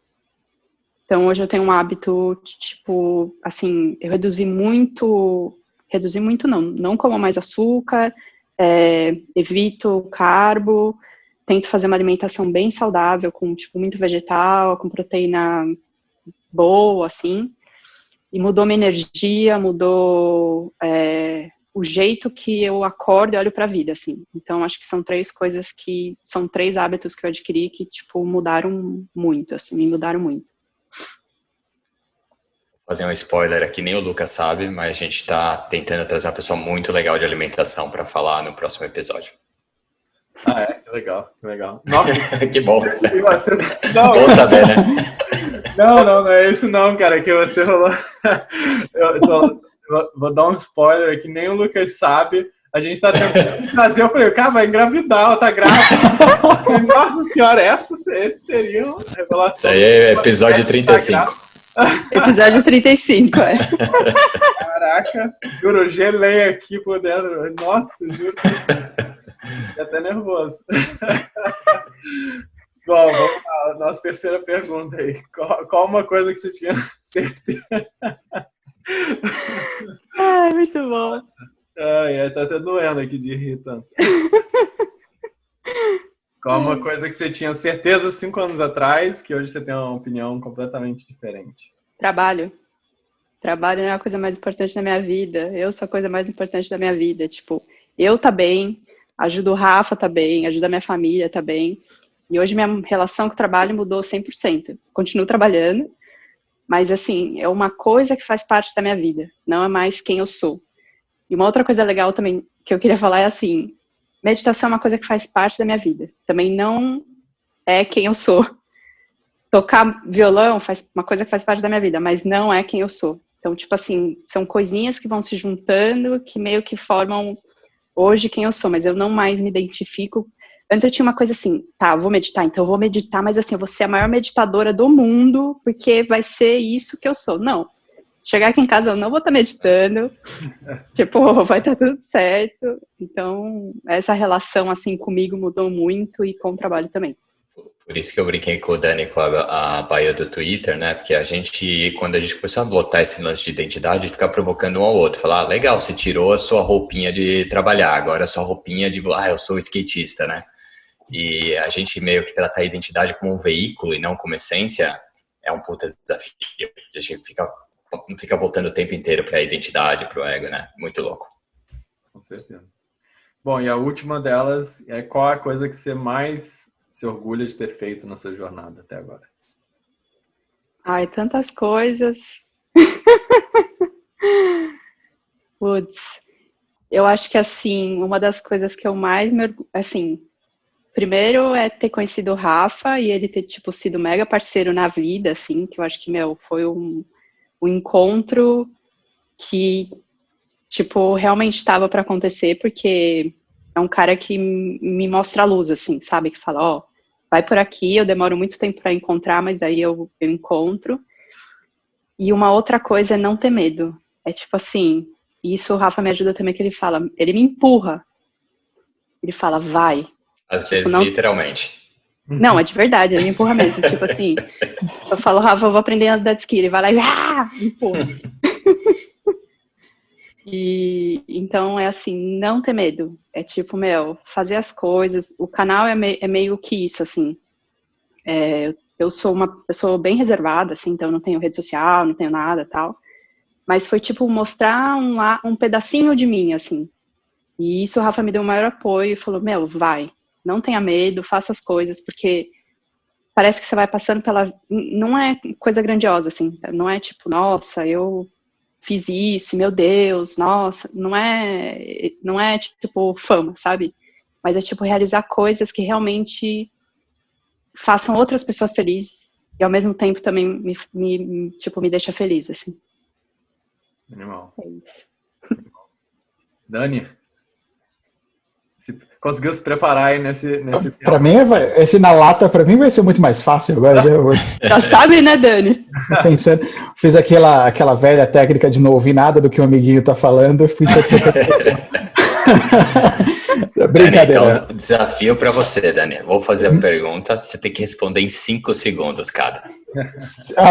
Então, hoje eu tenho um hábito, tipo, assim, eu reduzi muito não como mais açúcar, evito carbo, tento fazer uma alimentação bem saudável, com, tipo, muito vegetal, com proteína boa, assim, e mudou minha energia, mudou o jeito que eu acordo e olho pra vida, assim. Então, acho que são 3 hábitos que eu adquiri que, tipo, mudaram muito, assim, me mudaram muito. Vou fazer um spoiler aqui, nem o Lucas sabe, mas a gente está tentando trazer uma pessoa muito legal de alimentação para falar no próximo episódio. Que legal, que legal. Nossa, que bom. Não, bom saber, né? Não é isso não, cara, que você falou. Eu só vou dar um spoiler aqui, nem o Lucas sabe. A gente tá tentando trazer, eu falei, cara, vai engravidar, ela tá grávida. Nossa senhora, esse seria uma revelação. Isso aí é episódio 35. Episódio 35, Caraca, juro, eu gelei aqui por dentro. Nossa, juro. Fiquei até nervoso. Bom, vamos lá, nossa terceira pergunta aí. Qual uma coisa que você tinha certeza? Ai, muito bom. Tá até doendo aqui de rir tanto. Qual uma coisa que você tinha certeza 5 anos atrás, que hoje você tem uma opinião completamente diferente? Trabalho. trabalho não é a coisa mais importante da minha vida, eu sou a coisa mais importante da minha vida. Tipo, eu tá bem, ajudo o Rafa tá bem, ajudo a minha família tá bem. E hoje minha relação com o trabalho mudou 100%. Continuo trabalhando, mas assim, é uma coisa que faz parte da minha vida, não é mais quem eu sou. E uma outra coisa legal também que eu queria falar é assim, meditação é uma coisa que faz parte da minha vida. Também não é quem eu sou. Tocar violão faz uma coisa que faz parte da minha vida, mas não é quem eu sou. Então, tipo assim, são coisinhas que vão se juntando, que meio que formam hoje quem eu sou, mas eu não mais me identifico. Antes eu tinha uma coisa assim, tá, eu vou meditar, então eu vou meditar, mas assim, eu vou ser a maior meditadora do mundo, porque vai ser isso que eu sou. Não. Chegar aqui em casa eu não vou estar meditando, tipo, vai estar tudo certo. Então, essa relação assim comigo mudou muito e com o trabalho também. Por isso que eu brinquei com o Dani com a bio do Twitter, né? Porque quando a gente começou a botar esse lance de identidade, ficar provocando um ao outro. Falar, legal, você tirou a sua roupinha de trabalhar, agora a sua roupinha de, eu sou skatista, né? E a gente meio que tratar a identidade como um veículo e não como essência é um puta desafio. A gente não fica voltando o tempo inteiro para a identidade, para o ego, né? Muito louco. Com certeza. Bom, e a última delas é qual a coisa que você mais se orgulha de ter feito na sua jornada até agora? Ai, tantas coisas. Putz, eu acho que assim, uma das coisas que eu mais me orgulho, assim, primeiro é ter conhecido o Rafa e ele ter, tipo, sido mega parceiro na vida, assim, que eu acho que, foi um encontro que, tipo, realmente estava para acontecer, porque é um cara que me mostra a luz, assim, sabe? Que fala, vai por aqui, eu demoro muito tempo para encontrar, mas aí eu encontro. E uma outra coisa é não ter medo. É tipo assim, isso o Rafa me ajuda também, que ele me empurra. Ele fala, vai. Às tipo, vezes, não... literalmente. Não, é de verdade, ele me empurra mesmo. Tipo assim, eu falo, Rafa, eu vou aprender a andar de esqui. Ele vai lá e empurra. E então é assim, não ter medo. É tipo, fazer as coisas. O canal é meio que isso, assim. Eu sou uma pessoa bem reservada, assim, então eu não tenho rede social, não tenho nada tal. Mas foi tipo mostrar um pedacinho de mim, assim. E isso o Rafa me deu o maior apoio e falou, vai, não tenha medo, faça as coisas, porque parece que você vai passando pela... Não é coisa grandiosa, assim. Não é tipo, nossa, eu fiz isso, meu Deus, nossa, não é tipo fama, sabe? Mas é tipo realizar coisas que realmente façam outras pessoas felizes e ao mesmo tempo também me deixa feliz, assim. Animal. É isso. Dani, conseguiu se preparar aí nesse Para mim, esse na lata, para mim vai ser muito mais fácil agora. Já sabe, né, Dani? Pensando, fiz aquela velha técnica de não ouvir nada do que o amiguinho tá falando. Fui Brincadeira. Dani, então, desafio para você, Dani. Vou fazer a pergunta, você tem que responder em 5 segundos cada.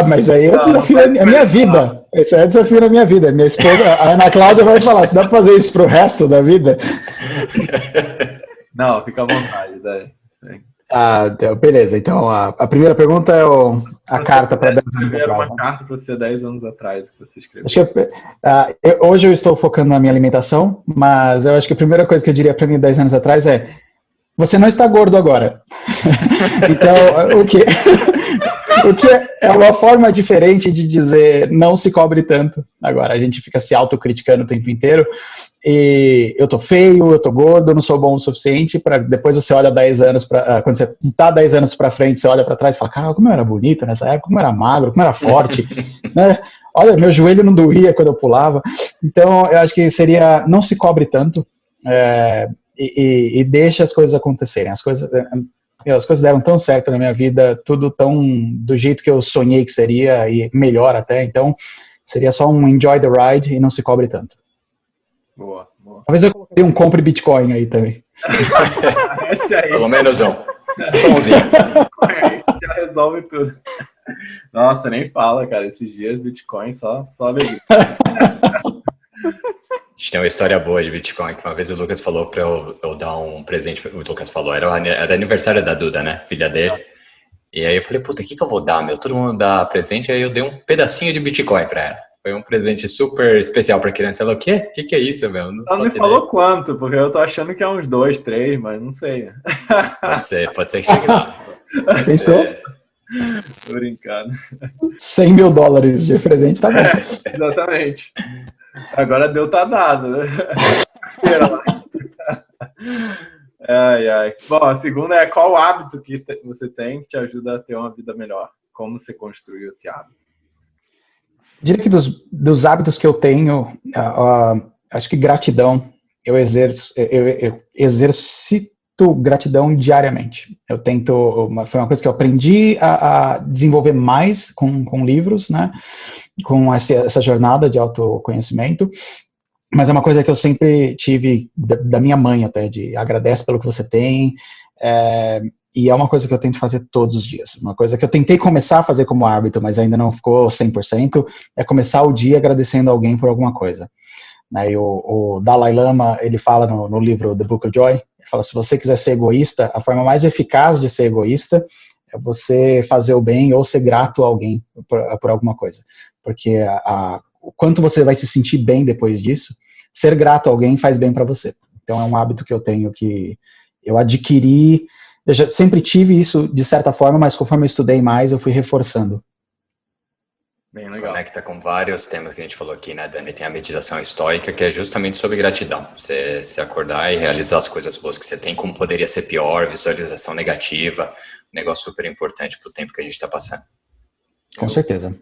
Mas aí eu desafio a minha vida. Esse é o desafio na minha vida. Minha esposa, a Ana Cláudia, vai falar: dá pra fazer isso pro resto da vida? Não, fica à vontade, Dani. Beleza, então a primeira pergunta é a carta para 10 anos atrás. Uma carta para você 10 anos atrás que você escreveu. Hoje eu estou focando na minha alimentação, mas eu acho que a primeira coisa que eu diria para mim 10 anos atrás é: você não está gordo agora. Então, o que é uma forma diferente de dizer não se cobre tanto. Agora, a gente fica se autocriticando o tempo inteiro. E eu tô feio, eu tô gordo, eu não sou bom o suficiente, para depois você olha 10 anos quando você tá 10 anos para frente, você olha para trás e fala, cara, como eu era bonito nessa época, como eu era magro, como eu era forte, né? Olha, meu joelho não doía quando eu pulava. Então, eu acho que seria, não se cobre tanto, e deixa as coisas acontecerem. As coisas deram tão certo na minha vida, tudo tão do jeito que eu sonhei que seria, e melhor até, então seria só um enjoy the ride e não se cobre tanto. Boa. Talvez eu coloquei um compre Bitcoin aí também. Esse aí. Pelo menos um. Somzinho. Já resolve tudo. Nossa, nem fala, cara. Esses dias Bitcoin só alegria. A gente tem uma história boa de Bitcoin, que uma vez o Lucas falou para eu dar um presente. O Lucas falou, era aniversário da Duda, né? Filha dele. E aí eu falei, puta, o que eu vou dar, meu? Todo mundo dá presente, aí eu dei um pedacinho de Bitcoin para ela. Foi um presente super especial pra criança. Ela, o quê? O que é isso, meu? Não Ela me falou quanto, porque eu tô achando que é uns 2, 3, mas não sei. Pode ser que chegue lá. Pensou? Tô brincando. $100.000 de presente, tá bom. Exatamente. Agora deu, tá dado, né? Ai, ai. Bom, a segunda é qual hábito que você tem que te ajuda a ter uma vida melhor? Como você construiu esse hábito? Diria que dos hábitos que eu tenho, acho que gratidão, eu exercito gratidão diariamente. Foi uma coisa que eu aprendi a desenvolver mais com livros, né? Com essa jornada de autoconhecimento. Mas é uma coisa que eu sempre tive da minha mãe até, de agradece pelo que você tem, e é uma coisa que eu tento fazer todos os dias. Uma coisa que eu tentei começar a fazer como hábito, mas ainda não ficou 100%, é começar o dia agradecendo alguém por alguma coisa. E o Dalai Lama, ele fala no livro The Book of Joy, ele fala, se você quiser ser egoísta, a forma mais eficaz de ser egoísta é você fazer o bem ou ser grato a alguém por alguma coisa. Porque o quanto você vai se sentir bem depois disso, ser grato a alguém faz bem para você. Então é um hábito que eu tenho, que eu adquiri, eu já sempre tive isso de certa forma, mas conforme eu estudei mais, eu fui reforçando. Bem legal. Conecta com vários temas que a gente falou aqui, né, Dani? Tem a meditação estoica, que é justamente sobre gratidão. Você se acordar e realizar as coisas boas que você tem, como poderia ser pior, visualização negativa, um negócio super importante para o tempo que a gente está passando. Com certeza.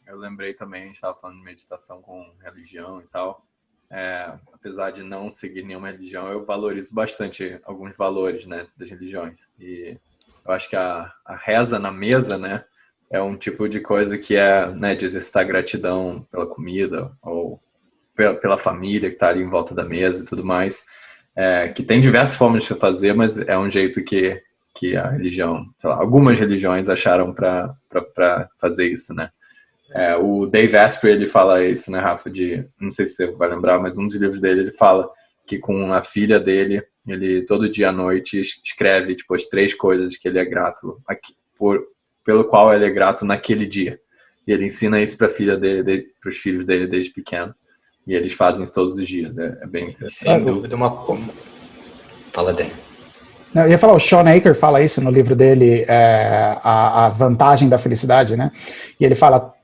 Eu lembrei também, a gente estava falando de meditação com religião e tal. Apesar de não seguir nenhuma religião, eu valorizo bastante alguns valores, né, das religiões. E eu acho que a reza na mesa, né, é um tipo de coisa que né, de exercitar gratidão pela comida ou pela família que está ali em volta da mesa e tudo mais. Que tem diversas formas de fazer, mas é um jeito que a religião, sei lá, algumas religiões acharam para fazer isso, né? O Dave Asprey, ele fala isso, né, Rafa? Não sei se você vai lembrar, mas um dos livros dele, ele fala que com a filha dele, ele todo dia à noite escreve tipo, as 3 coisas que ele é grato, pelo qual ele é grato naquele dia. E ele ensina isso para a filha dele, para os filhos dele desde pequeno. E eles fazem isso todos os dias. É bem interessante. Sem dúvida, Fala, Dani. Eu ia falar, o Sean Aker fala isso no livro dele, a vantagem da felicidade, né? E ele fala,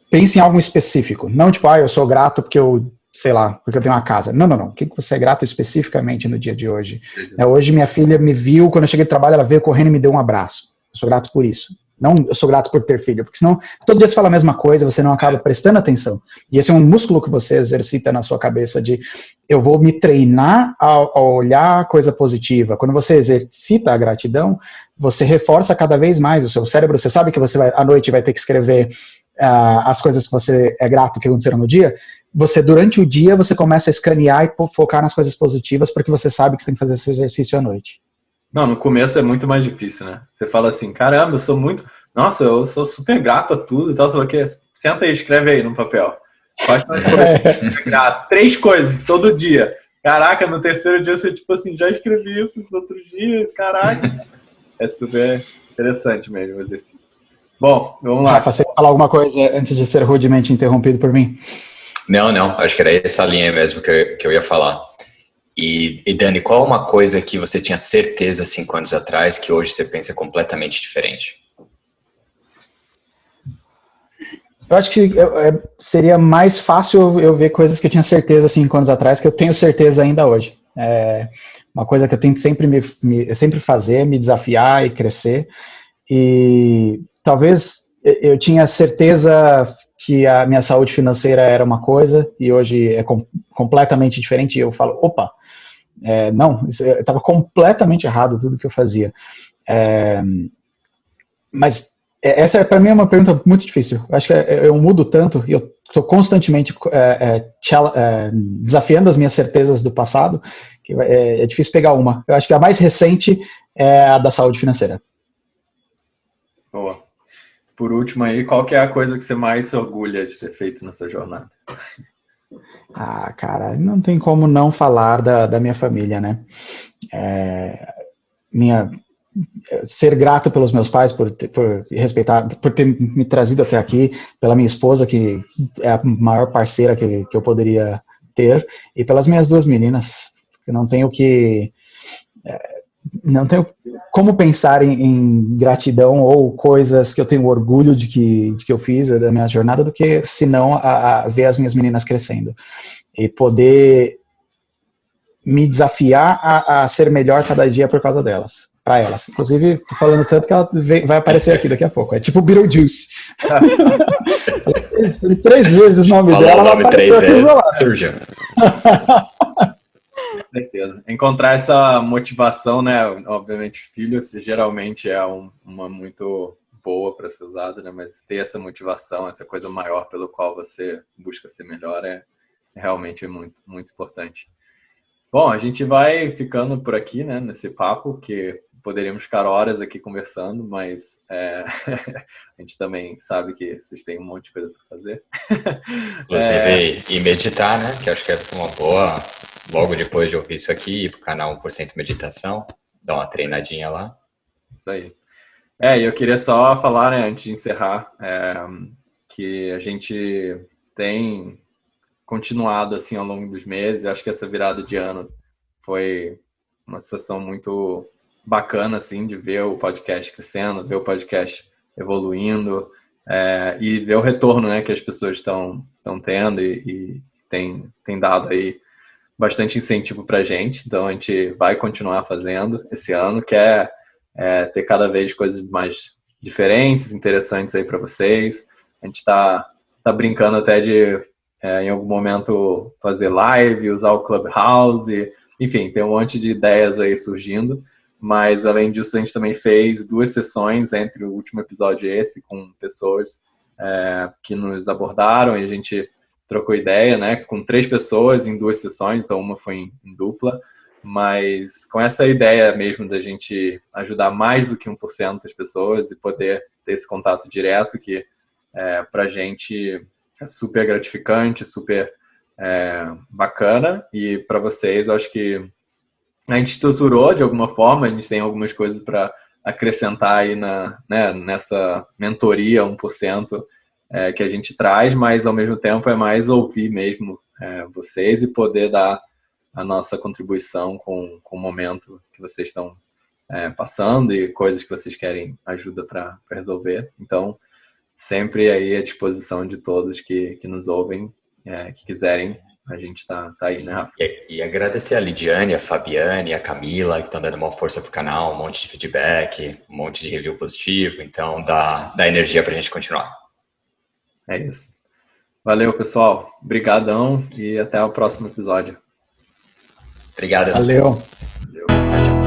pense em algo específico. Não tipo, eu sou grato porque porque eu tenho uma casa. Não. O que você é grato especificamente no dia de hoje? Hoje minha filha me viu, quando eu cheguei do trabalho, ela veio correndo e me deu um abraço. Eu sou grato por isso. Não, eu sou grato por ter filho, porque senão todo dia você fala a mesma coisa, você não acaba prestando atenção. E esse é um músculo que você exercita na sua cabeça de eu vou me treinar a olhar coisa positiva. Quando você exercita a gratidão, você reforça cada vez mais o seu cérebro. Você sabe que você à noite vai ter que escrever as coisas que você é grato que aconteceram no dia. Durante o dia, você começa a escanear e focar nas coisas positivas, porque você sabe que você tem que fazer esse exercício à noite. Não, no começo é muito mais difícil, né? Você fala assim, caramba, eu sou super grato a tudo e tal, sei lá o quê. Senta aí, escreve aí no papel. Quais são as coisas grato? 3 coisas, todo dia. Caraca, no terceiro dia você, tipo assim, já escrevi isso esses outros dias, caraca. É super interessante mesmo o exercício. Bom, vamos lá. Rafa, você quer falar alguma coisa antes de ser rudemente interrompido por mim? Não, acho que era essa linha mesmo que eu ia falar. E Dani, qual uma coisa que você tinha certeza 5 anos atrás que hoje você pensa completamente diferente? Eu acho que seria mais fácil eu ver coisas que eu tinha certeza 5 anos atrás que eu tenho certeza ainda hoje. Uma coisa que eu tento sempre fazer, me desafiar e crescer. E talvez eu tinha certeza que a minha saúde financeira era uma coisa e hoje é completamente diferente. E eu falo, opa, não, eu estava completamente errado tudo que eu fazia. Mas essa para mim é uma pergunta muito difícil. Eu acho que eu mudo tanto e eu estou constantemente desafiando as minhas certezas do passado que é difícil pegar uma. Eu acho que a mais recente é a da saúde financeira. Boa. Por último aí, qual que é a coisa que você mais se orgulha de ter feito nessa jornada? Cara, não tem como não falar da minha família, né? ser grato pelos meus pais por respeitar, por ter me trazido até aqui, pela minha esposa, que é a maior parceira que eu poderia ter, e pelas minhas duas meninas. Eu não tenho como pensar em gratidão ou coisas que eu tenho orgulho de que eu fiz da minha jornada, do que senão a ver as minhas meninas crescendo e poder me desafiar a ser melhor cada dia por causa delas, para elas. Inclusive, tô falando tanto que ela vai aparecer aqui daqui a pouco. É tipo Beetlejuice. Falei 3 vezes o nome dela. Falou o nome 3 vezes, surgiu. Com certeza. Encontrar essa motivação, né? Obviamente, filhos geralmente é uma muito boa para ser usada, né? Mas ter essa motivação, essa coisa maior pelo qual você busca ser melhor é realmente muito, muito importante. Bom, a gente vai ficando por aqui, né? Nesse papo, que poderíamos ficar horas aqui conversando, mas a gente também sabe que vocês têm um monte de coisa para fazer. Inclusive, e meditar, né? Que acho que é uma boa, logo depois de ouvir isso aqui, ir pro canal 1% Meditação, dar uma treinadinha lá. Isso aí. E eu queria só falar, né, antes de encerrar, que a gente tem continuado assim ao longo dos meses. Acho que essa virada de ano foi uma sensação muito bacana, assim, de ver o podcast crescendo, ver o podcast evoluindo, e ver o retorno, né, que as pessoas estão tendo e tem dado aí bastante incentivo pra gente. Então a gente vai continuar fazendo esse ano, quer ter cada vez coisas mais diferentes, interessantes aí para vocês. A gente tá brincando até de em algum momento fazer live, usar o Clubhouse, enfim, tem um monte de ideias aí surgindo. Mas, além disso, a gente também fez 2 sessões entre o último episódio e esse, com pessoas que nos abordaram, e a gente trocou ideia, né, com 3 pessoas em 2 sessões, então uma foi em dupla, mas com essa ideia mesmo da gente ajudar mais do que 1% das pessoas e poder ter esse contato direto, que pra gente é super gratificante, super bacana, e para vocês, eu acho que a gente estruturou de alguma forma, a gente tem algumas coisas para acrescentar aí nessa mentoria 1% que a gente traz, mas ao mesmo tempo é mais ouvir mesmo vocês e poder dar a nossa contribuição com o momento que vocês estão passando e coisas que vocês querem ajuda para resolver. Então, sempre aí à disposição de todos que nos ouvem, que quiserem. A gente tá aí, né, Rafa? E agradecer a Lidiane, a Fabiane, a Camila, que estão dando uma força pro canal, um monte de feedback, um monte de review positivo. Então, dá energia pra gente continuar. É isso. Valeu, pessoal. Obrigadão e até o próximo episódio. Obrigado. Valeu. Valeu. Tchau.